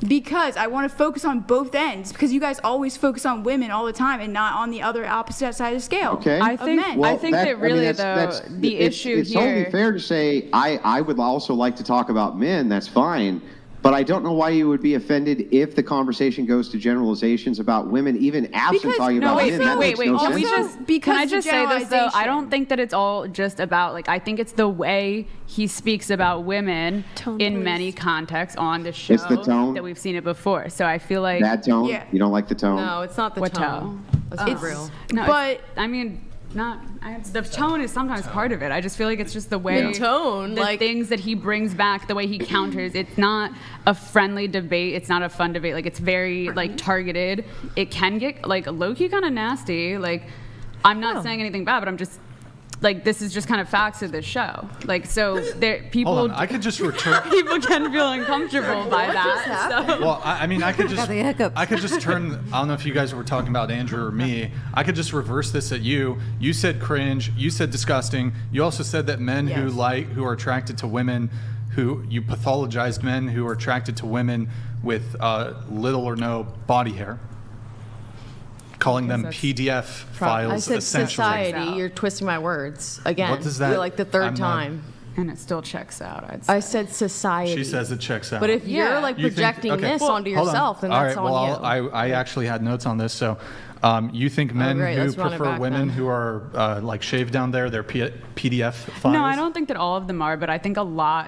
Speaker 9: Because I want to focus on both ends. Because you guys always focus on women all the time and not on the other opposite side of the scale.
Speaker 3: Okay.
Speaker 4: I
Speaker 9: of
Speaker 4: think-
Speaker 9: men.
Speaker 4: I think that really, though, the issue
Speaker 3: it's only
Speaker 4: here-
Speaker 3: fair to say I would also like to talk about men. That's fine. But I don't know why you would be offended if the conversation goes to generalizations about women, even absent
Speaker 9: Because-
Speaker 3: talking
Speaker 9: no,
Speaker 3: about
Speaker 9: wait,
Speaker 3: men. That
Speaker 4: wait,
Speaker 3: makes no
Speaker 4: Can we
Speaker 3: sense.
Speaker 4: just?
Speaker 9: Because
Speaker 4: Can I
Speaker 9: the
Speaker 4: just say this though? I
Speaker 9: generalization.
Speaker 4: don't think that it's all just about like. I think it's the way he speaks about women
Speaker 6: Tone,
Speaker 4: in
Speaker 6: please.
Speaker 4: many contexts on the show
Speaker 3: It's the tone?
Speaker 4: that we've seen it before. So I feel like
Speaker 3: Bad tone?
Speaker 9: Yeah.
Speaker 3: You don't like the tone?
Speaker 2: No, it's not the
Speaker 4: What
Speaker 2: tone.
Speaker 4: tone?
Speaker 2: Let's be
Speaker 9: It's-
Speaker 2: real.
Speaker 4: no,
Speaker 9: But-
Speaker 4: I mean. The tone is sometimes part of it. I just feel like it's just the way
Speaker 3: Yeah.
Speaker 2: Tone,
Speaker 4: the
Speaker 2: like-
Speaker 4: things that he brings back, the way he counters. It's not a friendly debate. It's not a fun debate. Like it's very like targeted. It can get like low key kind of nasty. Like I'm not saying anything bad, but I'm just like this is just kind of facts of this show. Like so, there people
Speaker 1: Hold on, I could just return.
Speaker 4: people can feel uncomfortable by that. So.
Speaker 1: Well, I mean, I could just,
Speaker 5: Got the hiccups.
Speaker 1: I could just turn. I don't know if you guys were talking about Andrew or me. I could just reverse this at you. You said cringe. You said disgusting. You also said that men who are attracted to women, who you pathologized men who are attracted to women with little or no body hair, calling them
Speaker 4: that's
Speaker 1: PDF
Speaker 2: I
Speaker 1: files
Speaker 2: said
Speaker 1: essentially.
Speaker 2: society. You're twisting my words again.
Speaker 1: What does that-
Speaker 2: You're like the 3rd
Speaker 1: I'm not-
Speaker 2: time.
Speaker 4: And it still checks out. I'd say.
Speaker 2: I said society.
Speaker 1: She says it checks out.
Speaker 2: But if
Speaker 4: Yeah.
Speaker 2: you're like
Speaker 1: You think-
Speaker 2: projecting
Speaker 1: okay,
Speaker 2: this
Speaker 1: well,
Speaker 2: onto
Speaker 1: hold on.
Speaker 2: yourself, then
Speaker 1: All
Speaker 2: that's
Speaker 1: right,
Speaker 2: on
Speaker 1: well,
Speaker 2: you.
Speaker 1: I actually had notes on this. So you think men
Speaker 2: great,
Speaker 1: who
Speaker 2: let's run it
Speaker 1: prefer
Speaker 2: back
Speaker 1: women
Speaker 2: then.
Speaker 1: who are like shaved down there, they're PDF files?
Speaker 4: No, I don't think that all of them are, but I think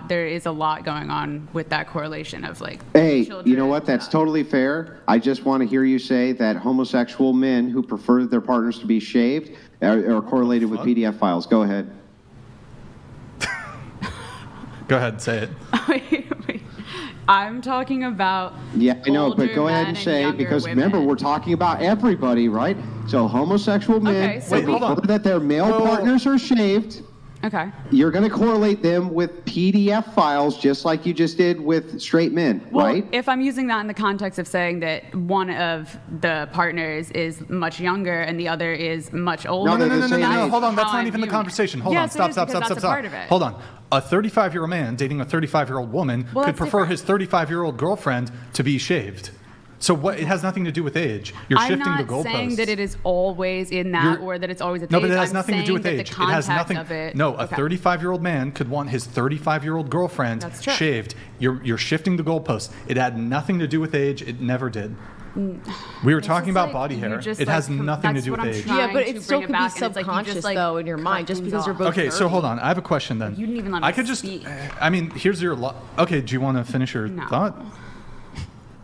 Speaker 4: there is a lot going on with that correlation of like.
Speaker 3: Hey,
Speaker 4: children,
Speaker 3: you know what? That's totally fair. I just want to hear you say that homosexual men who prefer their partners to be shaved are correlated with
Speaker 1: fuck?
Speaker 3: PDF files. Go ahead.
Speaker 1: Go ahead, say it.
Speaker 4: Wait. I'm talking about.
Speaker 3: Yeah, I know, but
Speaker 4: older
Speaker 3: go ahead
Speaker 4: men
Speaker 3: and say,
Speaker 4: younger
Speaker 3: because
Speaker 4: women.
Speaker 3: remember, we're talking about everybody, right? So homosexual men
Speaker 4: Okay, so
Speaker 3: who
Speaker 4: Wait, hold
Speaker 1: on.
Speaker 3: prefer that their male
Speaker 1: Whoa, whoa, whoa.
Speaker 3: partners are shaved.
Speaker 4: Okay.
Speaker 3: You're going to correlate them with PDF files just like you just did with straight men,
Speaker 4: Well,
Speaker 3: right?
Speaker 4: if I'm using that in the context of saying that one of the partners is much younger and the other is much older.
Speaker 3: they're the same age.
Speaker 1: Hold on, that's
Speaker 4: how
Speaker 1: not
Speaker 4: I'm
Speaker 1: even the
Speaker 4: viewing it.
Speaker 1: conversation. Hold on,
Speaker 4: Yes, it
Speaker 1: stop,
Speaker 4: is,
Speaker 1: stop,
Speaker 4: because
Speaker 1: stop,
Speaker 4: that's
Speaker 1: stop,
Speaker 4: a part
Speaker 1: stop.
Speaker 4: of it.
Speaker 1: Hold on. A 35-year-old man dating a 35-year-old woman
Speaker 4: Well,
Speaker 1: could
Speaker 4: that's
Speaker 1: prefer
Speaker 4: different.
Speaker 1: his 35-year-old girlfriend to be shaved. So what? It has nothing to do with age. You're
Speaker 4: I'm
Speaker 1: shifting the
Speaker 4: not
Speaker 1: goalposts.
Speaker 4: saying that it is always in that
Speaker 1: You're-
Speaker 4: or that it's always at
Speaker 1: No,
Speaker 4: the
Speaker 1: but it
Speaker 4: age.
Speaker 1: has
Speaker 4: I'm
Speaker 1: nothing to do with
Speaker 4: saying
Speaker 1: age.
Speaker 4: that the
Speaker 1: It has
Speaker 4: context
Speaker 1: nothing.
Speaker 4: of it.
Speaker 1: No, a
Speaker 4: Okay.
Speaker 1: 35-year-old man could want his 35-year-old girlfriend
Speaker 4: That's true.
Speaker 1: shaved. You're shifting the goalposts. It had nothing to do with age. It never did. We were talking
Speaker 4: It's
Speaker 1: about
Speaker 4: like
Speaker 1: body
Speaker 4: you
Speaker 1: hair.
Speaker 4: just,
Speaker 1: It
Speaker 4: like,
Speaker 1: has nothing to
Speaker 4: that's
Speaker 1: do
Speaker 4: what
Speaker 1: with
Speaker 4: I'm
Speaker 1: age.
Speaker 4: trying
Speaker 2: Yeah, but
Speaker 4: to
Speaker 2: it still
Speaker 4: bring
Speaker 2: could be
Speaker 4: back, and it's like you
Speaker 2: subconscious
Speaker 4: just, like,
Speaker 2: though in your mind,
Speaker 4: cut
Speaker 2: just
Speaker 4: things
Speaker 2: because you're
Speaker 4: off.
Speaker 2: both.
Speaker 1: Okay, so
Speaker 2: 30.
Speaker 1: hold on. I have a question then.
Speaker 4: You didn't even let me
Speaker 1: I could just.
Speaker 4: speak.
Speaker 1: I mean, here's your. Okay, do you want to finish your
Speaker 4: No.
Speaker 1: thought?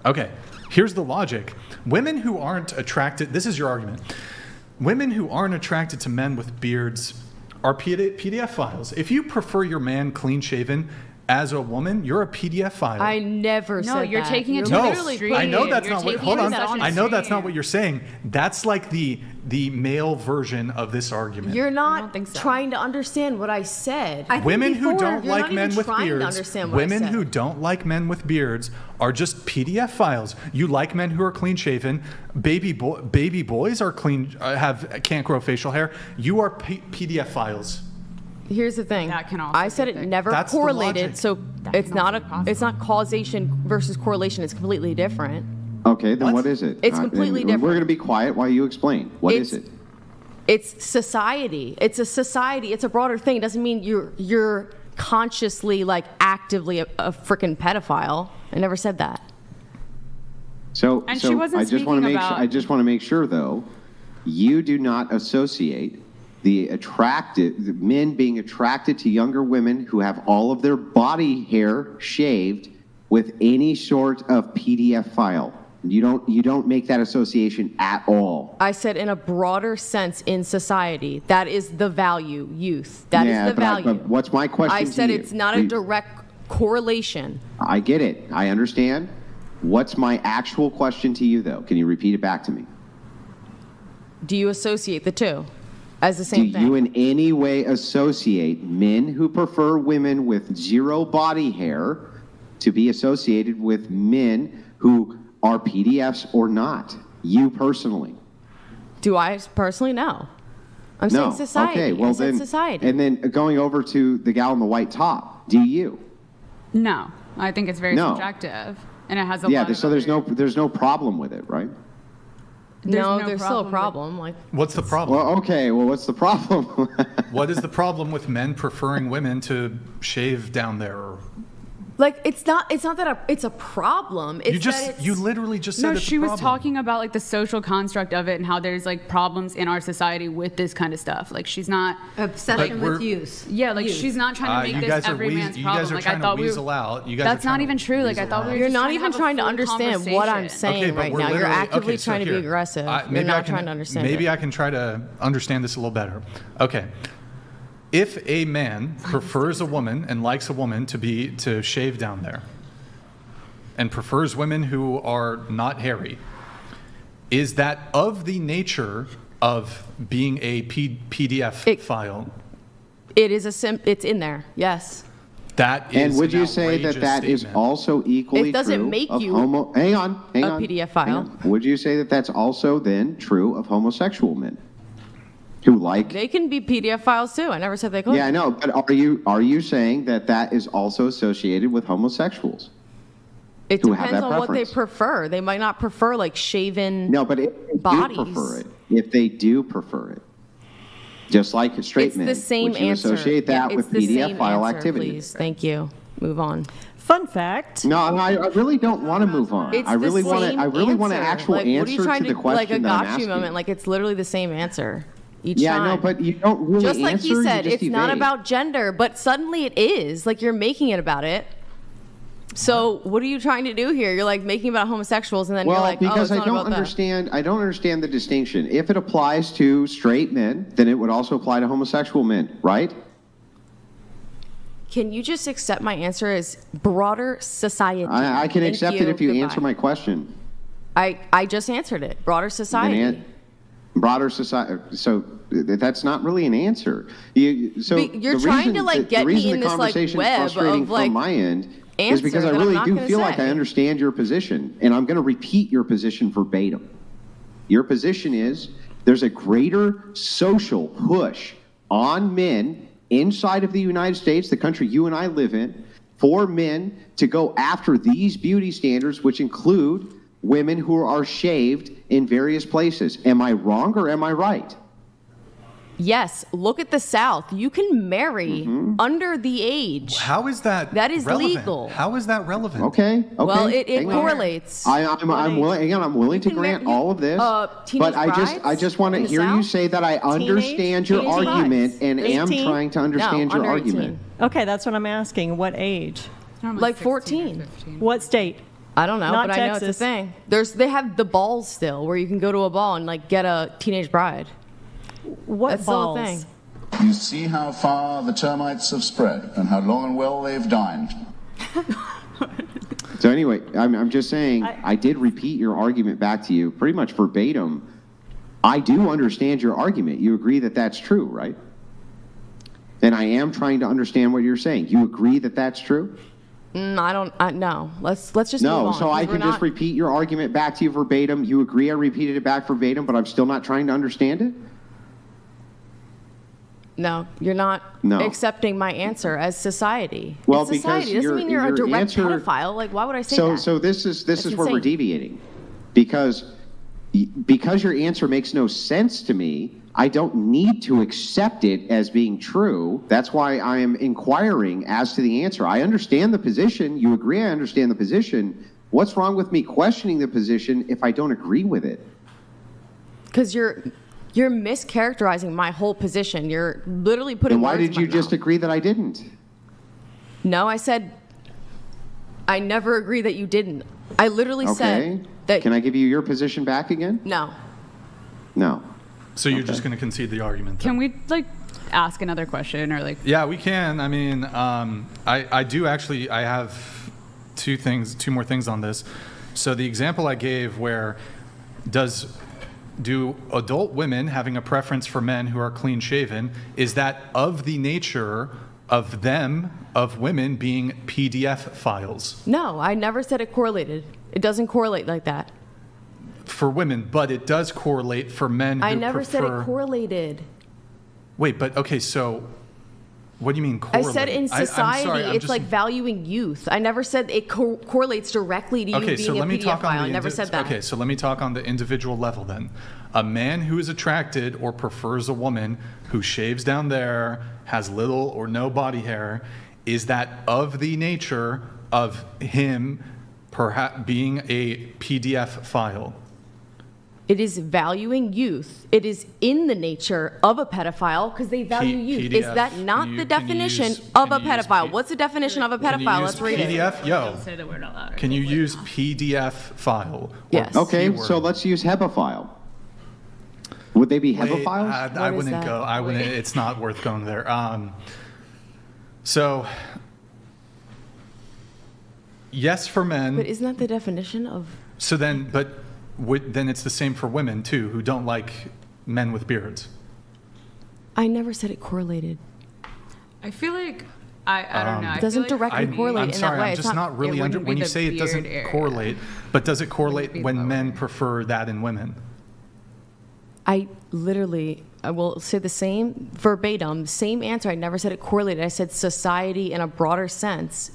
Speaker 1: Okay, here's the logic. Women who aren't attracted. This is your argument. Women who aren't attracted to men with beards are PDF files. If you prefer your man clean shaven as a woman, you're a PDF file.
Speaker 2: I never
Speaker 4: No,
Speaker 2: said
Speaker 4: you're
Speaker 2: that.
Speaker 4: taking it to
Speaker 2: You're
Speaker 1: No,
Speaker 4: the
Speaker 2: literally
Speaker 4: extreme.
Speaker 1: I know that's
Speaker 4: You're
Speaker 1: not what.
Speaker 4: taking
Speaker 1: Hold
Speaker 4: it
Speaker 1: on,
Speaker 4: to such an
Speaker 1: I know that's not
Speaker 4: extreme.
Speaker 1: what you're saying. That's like the male version of this argument.
Speaker 2: You're
Speaker 4: I
Speaker 2: not
Speaker 4: don't think so.
Speaker 2: trying to understand what I said.
Speaker 1: Women who
Speaker 2: before,
Speaker 1: don't
Speaker 2: you're
Speaker 1: like
Speaker 2: not
Speaker 1: men
Speaker 2: even
Speaker 1: with
Speaker 2: trying to
Speaker 1: beards,
Speaker 2: understand what I
Speaker 1: women
Speaker 2: said.
Speaker 1: who don't like men with beards are just PDF files. You like men who are clean shaven. Baby boys are clean, can't grow facial hair. You are PDF files.
Speaker 2: Here's the thing.
Speaker 4: That can also
Speaker 2: I said
Speaker 4: be
Speaker 2: it
Speaker 4: fixed.
Speaker 2: never
Speaker 1: That's the
Speaker 2: correlated,
Speaker 1: logic.
Speaker 2: so
Speaker 4: That
Speaker 2: it's
Speaker 4: can
Speaker 2: not
Speaker 4: also be possible.
Speaker 2: it's not causation versus correlation. It's completely different.
Speaker 3: Okay, then what is it?
Speaker 2: It's completely
Speaker 3: and
Speaker 2: different.
Speaker 3: We're going to be quiet while you explain. What is
Speaker 2: It's-
Speaker 3: it?
Speaker 2: It's society. It's a society. It's a broader thing. It doesn't mean you're consciously like actively a freaking pedophile. I never said that.
Speaker 3: So,
Speaker 4: And
Speaker 3: so
Speaker 4: she wasn't
Speaker 3: I just want to
Speaker 4: speaking
Speaker 3: make sure,
Speaker 4: about-
Speaker 3: I just want to make sure though, you do not associate the men being attracted to younger women who have all of their body hair shaved with any sort of PDF file. You don't make that association at all.
Speaker 2: I said in a broader sense in society, that is the value, youth. That is the value.
Speaker 3: But what's my question to you?
Speaker 2: I said it's not a direct correlation.
Speaker 3: I get it. I understand. What's my actual question to you, though? Can you repeat it back to me?
Speaker 2: Do you associate the two as the same thing?
Speaker 3: Do you in any way associate men who prefer women with zero body hair to be associated with men who are PDFs or not? You personally?
Speaker 2: Do I personally? No. I'm saying society.
Speaker 3: Okay, well
Speaker 2: I said
Speaker 3: then,
Speaker 2: society.
Speaker 3: And then going over to the gal in the white top, do you?
Speaker 4: No, I think it's very subjective, and it has a lot of
Speaker 3: so there's no problem with it, right?
Speaker 2: There's still a problem. Like,
Speaker 1: what's the problem?
Speaker 3: Well, okay. Well, what's the problem?
Speaker 1: What is the problem with men preferring women to shave down there?
Speaker 2: like it's not that it's a problem. It's
Speaker 1: You literally just said
Speaker 4: No,
Speaker 1: it's
Speaker 4: she
Speaker 1: a
Speaker 4: was
Speaker 1: problem.
Speaker 4: talking about like the social construct of it and how there's like problems in our society with this kind of stuff. Like she's not
Speaker 5: Obsession with youth.
Speaker 4: Yeah, like she's not trying to make this every man's problem.
Speaker 1: You guys are
Speaker 4: Like
Speaker 1: trying
Speaker 4: I thought
Speaker 1: to weasel out. You guys
Speaker 4: That's
Speaker 1: are
Speaker 4: not
Speaker 1: trying
Speaker 4: even
Speaker 1: to
Speaker 4: true. Like I
Speaker 1: weasel
Speaker 4: thought we
Speaker 1: out.
Speaker 4: were
Speaker 2: You're
Speaker 4: just
Speaker 2: not
Speaker 4: trying to
Speaker 2: even
Speaker 4: have a
Speaker 2: trying to
Speaker 4: full
Speaker 2: understand what I'm
Speaker 4: conversation.
Speaker 2: saying
Speaker 1: but
Speaker 2: right
Speaker 1: we're
Speaker 2: now. You're
Speaker 1: literally-
Speaker 2: actively
Speaker 1: okay, so
Speaker 2: trying to be
Speaker 1: here,
Speaker 2: aggressive. You're
Speaker 1: maybe
Speaker 2: not trying to understand
Speaker 1: Maybe
Speaker 2: it.
Speaker 1: I can try to understand this a little better. Okay. If a man prefers a woman and likes a woman to shave down there, and prefers women who are not hairy, is that of the nature of being a PDF file?
Speaker 2: It is it's in there. Yes.
Speaker 1: That is
Speaker 3: And would
Speaker 1: an
Speaker 3: you say that
Speaker 1: outrageous
Speaker 3: is
Speaker 1: statement.
Speaker 3: also equally
Speaker 2: It doesn't
Speaker 3: true
Speaker 2: make
Speaker 3: of
Speaker 2: you
Speaker 3: Hang on.
Speaker 2: a PDF file.
Speaker 3: Hang on. Would you say that that's also then true of homosexual men who like?
Speaker 2: They can be PDF files too. I never said they couldn't.
Speaker 3: Yeah, I know. But are you saying that is also associated with homosexuals?
Speaker 2: It
Speaker 3: who have
Speaker 2: depends
Speaker 3: that
Speaker 2: on what they
Speaker 3: preference?
Speaker 2: prefer. They might not prefer like shaven.
Speaker 3: No, but if they
Speaker 2: bodies.
Speaker 3: do prefer it, if they do prefer it, just like straight
Speaker 2: It's
Speaker 3: men,
Speaker 2: the same
Speaker 3: would you
Speaker 2: answer.
Speaker 3: associate that
Speaker 2: Yeah,
Speaker 3: with
Speaker 2: it's the
Speaker 3: PDF
Speaker 2: same
Speaker 3: file
Speaker 2: answer,
Speaker 3: activity?
Speaker 2: Please, thank you. Move on.
Speaker 6: Fun fact.
Speaker 3: No, I really don't want to move on.
Speaker 2: It's
Speaker 3: I really
Speaker 2: the
Speaker 3: want
Speaker 2: same
Speaker 3: to. I really want an
Speaker 2: answer.
Speaker 3: actual
Speaker 2: Like, what are you
Speaker 3: answer
Speaker 2: trying
Speaker 3: to the question
Speaker 2: like a
Speaker 3: that I'm
Speaker 2: gotcha
Speaker 3: asking.
Speaker 2: moment? Like it's literally the same answer each
Speaker 3: Yeah,
Speaker 2: time.
Speaker 3: I know, but you don't really
Speaker 2: Just like
Speaker 3: answer.
Speaker 2: he
Speaker 3: you
Speaker 2: said,
Speaker 3: just
Speaker 2: it's not
Speaker 3: evade.
Speaker 2: about gender, but suddenly it is. Like you're making it about it. So what are you trying to do here? You're like making it about homosexuals, and then you're
Speaker 3: Well,
Speaker 2: like, oh,
Speaker 3: because
Speaker 2: it's
Speaker 3: I
Speaker 2: not
Speaker 3: don't
Speaker 2: about that.
Speaker 3: understand. I don't understand the distinction. If it applies to straight men, then it would also apply to homosexual men, right?
Speaker 2: Can you just accept my answer as broader society?
Speaker 3: I can
Speaker 2: Thank
Speaker 3: accept it if you
Speaker 2: Goodbye.
Speaker 3: answer my question.
Speaker 2: I just answered it. Broader society.
Speaker 3: Broader society. So that's not really an answer. You're
Speaker 2: trying to, like, get me in this, like, web of,
Speaker 3: frustrating
Speaker 2: like,
Speaker 3: from my end is
Speaker 2: answer
Speaker 3: because I
Speaker 2: that I'm
Speaker 3: really
Speaker 2: not
Speaker 3: do
Speaker 2: gonna
Speaker 3: feel like
Speaker 2: say.
Speaker 3: I understand your position, and I'm going to repeat your position verbatim. Your position is there's a greater social push on men inside of the United States, the country you and I live in, for men to go after these beauty standards, which include women who are shaved in various places. Am I wrong or am I right?
Speaker 2: Yes, look at the South. You can marry under the age.
Speaker 1: How is that?
Speaker 2: That is
Speaker 1: relevant?
Speaker 2: legal.
Speaker 1: How is that relevant?
Speaker 3: Okay.
Speaker 2: Well, it
Speaker 3: hang on.
Speaker 2: correlates.
Speaker 3: I'm willing. Again, I'm willing to
Speaker 2: can
Speaker 3: grant
Speaker 2: mar-
Speaker 3: all of this,
Speaker 2: teenage
Speaker 3: but I just want to
Speaker 2: brides in
Speaker 3: hear
Speaker 2: the
Speaker 3: you
Speaker 2: South?
Speaker 3: say that I understand your
Speaker 6: teenage
Speaker 3: argument
Speaker 6: brides.
Speaker 3: and am
Speaker 6: 18?
Speaker 3: trying to understand
Speaker 2: No,
Speaker 3: your
Speaker 2: under
Speaker 3: argument.
Speaker 2: 18.
Speaker 6: Okay, that's what I'm asking. What age?
Speaker 4: Normally
Speaker 2: Like
Speaker 4: 16 or
Speaker 2: 14.
Speaker 4: 15.
Speaker 6: What state?
Speaker 2: I don't know,
Speaker 6: Not
Speaker 2: but I know it's
Speaker 6: Texas.
Speaker 2: a thing. They have the balls still, where you can go to a ball and like get a teenage bride.
Speaker 6: What
Speaker 2: That's
Speaker 6: balls?
Speaker 2: still a thing.
Speaker 10: You see how far the termites have spread and how long and well they've dined.
Speaker 3: So anyway, I'm just saying I did repeat your argument back to you pretty much verbatim. I do understand your argument. You agree that that's true, right? And I am trying to understand what you're saying. You agree that that's true?
Speaker 2: I don't. No. Let's just move
Speaker 3: No,
Speaker 2: on.
Speaker 3: so I
Speaker 2: 'cause we're
Speaker 3: can just
Speaker 2: not-
Speaker 3: repeat your argument back to you verbatim. You agree I repeated it back verbatim, but I'm still not trying to understand it?
Speaker 2: No, you're not
Speaker 3: No.
Speaker 2: accepting my answer as society.
Speaker 3: Well,
Speaker 2: it's
Speaker 3: because
Speaker 2: society. It doesn't mean you're a
Speaker 3: your
Speaker 2: direct
Speaker 3: answer-
Speaker 2: pedophile. Like, why would I say
Speaker 3: So,
Speaker 2: that?
Speaker 3: so this is
Speaker 2: That's
Speaker 3: where we're
Speaker 2: insane.
Speaker 3: deviating, because your answer makes no sense to me. I don't need to accept it as being true. That's why I am inquiring as to the answer. I understand the position. You agree I understand the position. What's wrong with me questioning the position if I don't agree with it?
Speaker 2: Because you're mischaracterizing my whole position. You're literally putting.
Speaker 3: Then why
Speaker 2: words
Speaker 3: did
Speaker 2: in
Speaker 3: you
Speaker 2: my
Speaker 3: just
Speaker 2: mouth.
Speaker 3: agree that I didn't?
Speaker 2: No, I said I never agree that you didn't. I literally
Speaker 3: Okay.
Speaker 2: said
Speaker 3: Can I give you your position back again?
Speaker 2: No.
Speaker 3: No.
Speaker 1: So you're just going to concede the argument?
Speaker 4: Can we like ask another question or like?
Speaker 1: Yeah, we can. I mean, I do actually. I have two more things on this. So the example I gave, where do adult women having a preference for men who are clean shaven, is that of the nature of women being PDF files?
Speaker 2: No, I never said it correlated. It doesn't correlate like that.
Speaker 1: For women, but it does correlate for men who
Speaker 2: I never said it correlated.
Speaker 1: Wait, but okay, so what do you mean correlate?
Speaker 2: I said in society, it's like valuing youth. I never said it correlates directly to you being a PDF file. I never said that.
Speaker 1: Okay, so let me talk on the individual level then. A man who is attracted or prefers a woman who shaves down there, has little or no body hair, is that of the nature of him perhaps being a PDF file?
Speaker 2: It is valuing youth. It is in the nature of a pedophile because they value youth.
Speaker 1: PDF,
Speaker 2: Is that not the definition of a pedophile? What's the definition of a pedophile? Let's read it.
Speaker 1: PDF? Yo.
Speaker 4: Say the word out loud.
Speaker 1: Can you use PDF file?
Speaker 2: Yes.
Speaker 3: Okay,
Speaker 1: keyword?
Speaker 3: so let's use HEPA Would they be HEPA files?
Speaker 1: I
Speaker 2: What is
Speaker 1: wouldn't
Speaker 2: that?
Speaker 1: go. I wouldn't. It's not worth going there. So, yes for men.
Speaker 2: But isn't that the definition of?
Speaker 1: So then, then it's the same for women too, who don't like men with beards.
Speaker 2: I never said it correlated.
Speaker 4: I feel like I don't know.
Speaker 2: It doesn't directly correlate
Speaker 1: I'm
Speaker 2: in
Speaker 1: sorry,
Speaker 2: that way.
Speaker 1: I'm just not really
Speaker 4: wouldn't be
Speaker 1: when you
Speaker 4: the
Speaker 1: say it doesn't
Speaker 4: beard area.
Speaker 1: correlate, but does it correlate
Speaker 4: be
Speaker 1: when
Speaker 4: lower.
Speaker 1: men prefer that in women?
Speaker 2: I will say the same verbatim, same answer. I never said it correlated. I said society in a broader sense.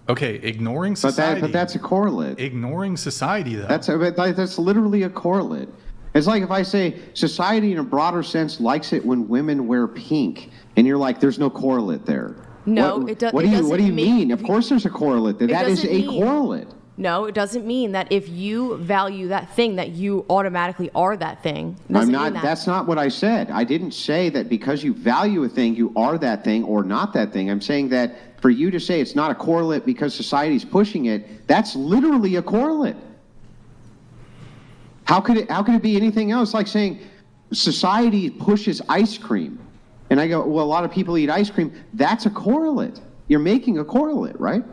Speaker 1: Okay, ignoring society.
Speaker 3: But that's a correlate.
Speaker 1: Ignoring society, though.
Speaker 3: That's literally a correlate. It's like if I say society in a broader sense likes it when women wear pink, and you're like, there's no correlate there.
Speaker 2: No,
Speaker 3: what,
Speaker 2: it doesn't.
Speaker 3: What do you mean? Of course there's a correlate there. That is a correlate.
Speaker 2: No, it doesn't mean that if you value that thing that you automatically are that thing.
Speaker 3: I'm not. That's not what I said. I didn't say that because you value a thing, you are that thing or not that thing. I'm saying that for you to say it's not a correlate because society's pushing it, that's literally a correlate. How could it be anything else? Like saying society pushes ice cream, and I go, well, a lot of people eat ice cream. That's a correlate. You're making a correlate, right?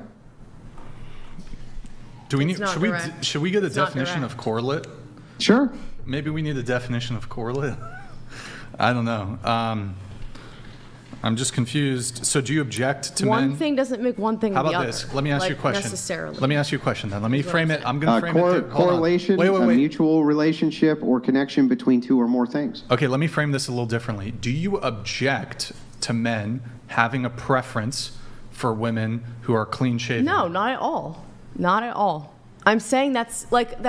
Speaker 1: Do we need?
Speaker 2: not direct.
Speaker 1: Should we get a
Speaker 2: It's not
Speaker 1: definition
Speaker 2: direct.
Speaker 1: of correlate?
Speaker 3: Sure.
Speaker 1: Maybe we need a definition of correlate. I don't know. I'm just confused. So do you object to
Speaker 2: One
Speaker 1: men?
Speaker 2: thing doesn't make one thing
Speaker 1: How
Speaker 2: the
Speaker 1: about
Speaker 2: other.
Speaker 1: this? Let me ask you a question.
Speaker 2: Necessarily.
Speaker 1: Let me ask you a question then. Let me frame it. I'm going to frame it. Hold on.
Speaker 3: Correlation,
Speaker 1: Wait.
Speaker 3: a mutual relationship or connection between two or more things.
Speaker 1: Okay, let me frame this a little differently. Do you object to men having a preference for women who are clean shaven?
Speaker 2: No, not at all. Not at all. I'm saying that's like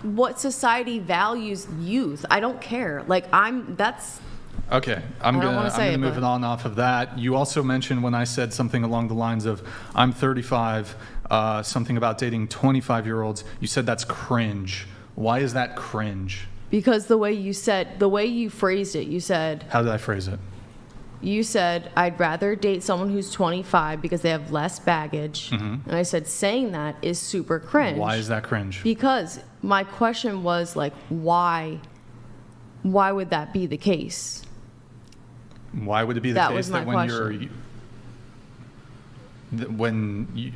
Speaker 2: what society values youth. I don't care.
Speaker 1: Okay, I'm
Speaker 2: don't
Speaker 1: gonna
Speaker 2: wanna say it,
Speaker 1: move
Speaker 2: but-
Speaker 1: it on off of that. You also mentioned when I said something along the lines of I'm 35, something about dating 25-year-olds. You said that's cringe. Why is that cringe?
Speaker 2: because the way you phrased it, you said
Speaker 1: How did I phrase it?
Speaker 2: I'd rather date someone who's 25 because they have less baggage. And I said saying that is super cringe.
Speaker 1: Why is that cringe?
Speaker 2: Because my question was like, why would that be the case?
Speaker 1: Why would it be the
Speaker 2: That
Speaker 1: case
Speaker 2: was
Speaker 1: that
Speaker 2: my
Speaker 1: when when you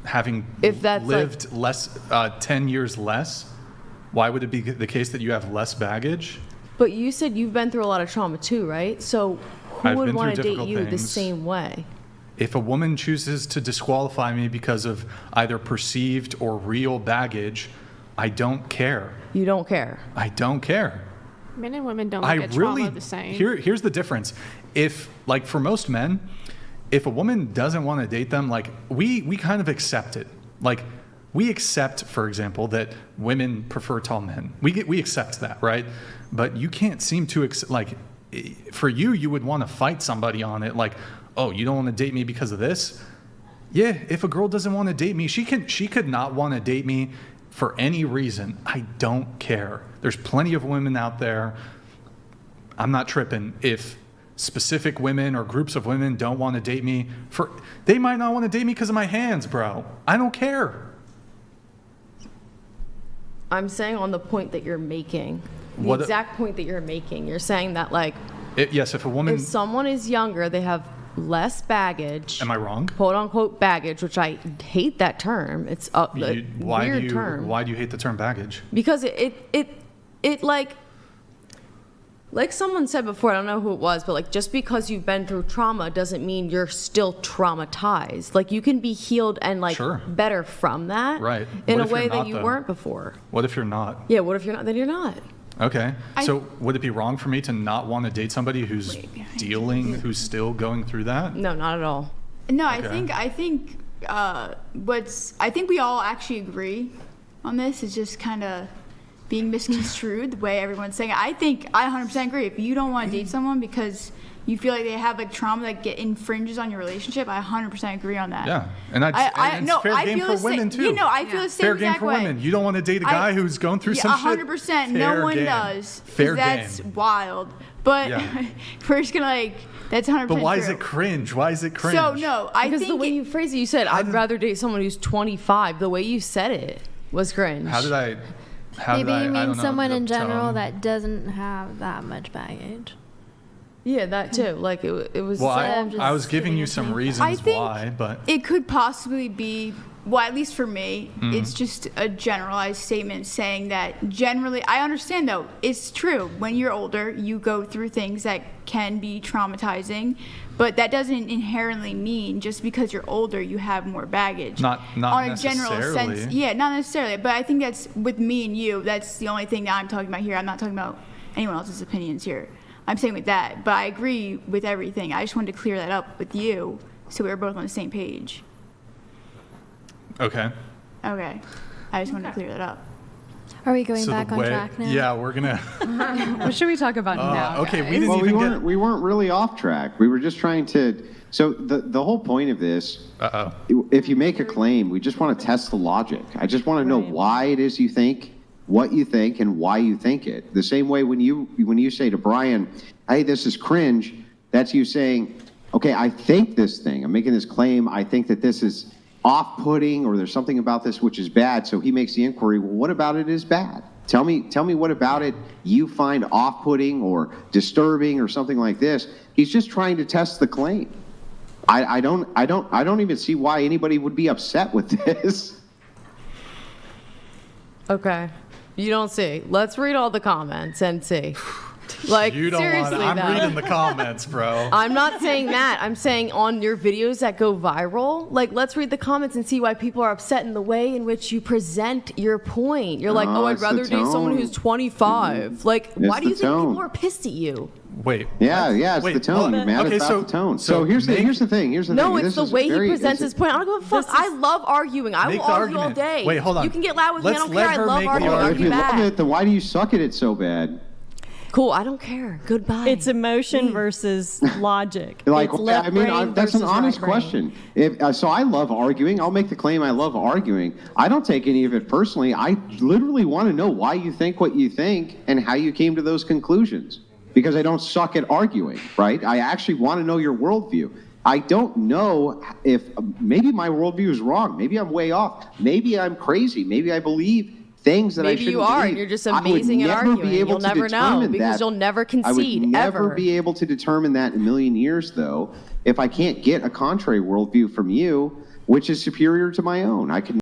Speaker 1: having
Speaker 2: If that's
Speaker 1: lived less 10 years less, why would it be the case that you have less baggage?
Speaker 2: But you said you've been through a lot of trauma too, right? So who
Speaker 1: I've
Speaker 2: would
Speaker 1: been
Speaker 2: want to
Speaker 1: through
Speaker 2: date
Speaker 1: difficult
Speaker 2: you the
Speaker 1: things.
Speaker 2: same way?
Speaker 1: If a woman chooses to disqualify me because of either perceived or real baggage, I don't care.
Speaker 2: You don't care.
Speaker 1: I don't care.
Speaker 11: Men and women don't look at trauma the same.
Speaker 1: Here's the difference. If, like, for most men, if a woman doesn't want to date them, like, we kind of accept it. Like, we accept, for example, that women prefer tall men. We accept that, right? But you can't seem to, for you would want to fight somebody on it, like, oh, you don't want to date me because of this? Yeah, if a girl doesn't want to date me, she could not want to date me for any reason. I don't care. There's plenty of women out there. I'm not tripping. If specific women or groups of women don't want to date me, they might not want to date me because of my hands, bro. I don't care.
Speaker 2: I'm saying on the point that you're making, the exact point that you're making. You're saying that, like,
Speaker 1: yes, if a woman,
Speaker 2: if someone is younger, they have less baggage.
Speaker 1: Am I wrong?
Speaker 2: Quote unquote baggage, which I hate that term. It's a weird term.
Speaker 1: Why do you hate the term baggage?
Speaker 2: Because it like someone said before, I don't know who it was, but like just because you've been through trauma doesn't mean you're still traumatized. Like you can be healed and like better from that,
Speaker 1: right?
Speaker 2: In a way that you weren't before.
Speaker 1: What if you're not?
Speaker 2: Yeah, what if you're not? Then you're not.
Speaker 1: Okay. So would it be wrong for me to not want to date somebody who's who's still going through that?
Speaker 2: No, not at all.
Speaker 9: No, okay. I think we all actually agree on this. It's just kind of being misconstrued the way everyone's saying it. I 100% agree. If you don't want to date someone because you feel like they have like trauma that infringes on your relationship, I 100% agree on that.
Speaker 1: Yeah, and it's fair game for women too.
Speaker 9: You know, I feel the same
Speaker 1: fair
Speaker 9: exact
Speaker 1: game for
Speaker 9: way.
Speaker 1: women. You don't want to date a guy who's going through some shit.
Speaker 9: 100%. No one does.
Speaker 1: Fair
Speaker 9: that's
Speaker 1: game.
Speaker 9: Wild. But we're just gonna like. That's 100%.
Speaker 1: But why
Speaker 9: true.
Speaker 1: is it cringe? Why is it cringe?
Speaker 9: So no,
Speaker 2: because the way you phrase it, you said I'd rather date someone who's 25. The way you said it was cringe.
Speaker 12: Maybe you mean someone in general that doesn't have that much baggage.
Speaker 2: Yeah, that too. Like it was.
Speaker 1: Well, I was giving you some reasons why, but
Speaker 9: it could possibly be. Well, at least for me, it's just a generalized statement saying that generally, I understand though, it's true. When you're older, you go through things that can be traumatizing, but that doesn't inherently mean just because you're older, you have more baggage.
Speaker 1: Not
Speaker 9: on a
Speaker 1: necessarily.
Speaker 9: general sense. Yeah, not necessarily. But I think that's with me and you, that's the only thing that I'm talking about here. I'm not talking about anyone else's opinions here. I'm saying with that, but I agree with everything. I just wanted to clear that up with you so we were both on the same page.
Speaker 1: Okay.
Speaker 9: I just wanted to clear that up.
Speaker 12: Are we going back on track now?
Speaker 1: Yeah, we're gonna.
Speaker 4: What should we talk about now?
Speaker 1: Okay,
Speaker 4: guys?
Speaker 3: we weren't really off track. We were just trying to. So the whole point of this, if you make a claim, we just want to test the logic. I just want to know why it is you think what you think and why you think it. The same way when you say to Brian, "Hey, this is cringe," that's you saying, "Okay, I think this thing. I'm making this claim. I think that this is off-putting, or there's something about this which is bad." So he makes the inquiry, well, what about it is bad? Tell me what about it you find off-putting or disturbing or something like this. He's just trying to test the claim. I don't even see why anybody would be upset with this.
Speaker 2: Okay. You don't see. Let's read all the comments and see. Like,
Speaker 1: you don't
Speaker 2: seriously,
Speaker 1: want. I'm reading the comments, bro.
Speaker 2: I'm not saying that. I'm saying on your videos that go viral, like, let's read the comments and see why people are upset in the way in which you present your point. You're like, I'd rather date someone who's 25. Like, why do you think people are pissed at you?
Speaker 1: Wait.
Speaker 3: Yeah, it's the tone. You're mad about the tone. So here's the thing.
Speaker 2: No, it's the way he presents his point. I don't give a fuck. I love arguing. I will argue all day.
Speaker 1: Wait, hold on.
Speaker 2: You can get loud with me. I don't care. I love arguing.
Speaker 3: If you love it, then why do you suck at it so bad?
Speaker 2: Cool, I don't care. Goodbye.
Speaker 6: It's emotion versus logic.
Speaker 3: Like,
Speaker 6: it's left brain
Speaker 3: that's an
Speaker 6: versus
Speaker 3: honest
Speaker 6: right brain.
Speaker 3: question. So I love arguing. I'll make the claim I love arguing. I don't take any of it personally. I literally want to know why you think what you think and how you came to those conclusions. Because I don't suck at arguing, right? I actually want to know your worldview. I don't know if maybe my worldview is wrong. Maybe I'm way off. Maybe I'm crazy. Maybe I believe things that I shouldn't believe.
Speaker 2: Maybe you are, and you're just amazing at arguing. You'll never know because you'll never concede,
Speaker 3: I would never be able to determine that in a million years, though, if I can't get a contrary worldview from you, which is superior to my own. I can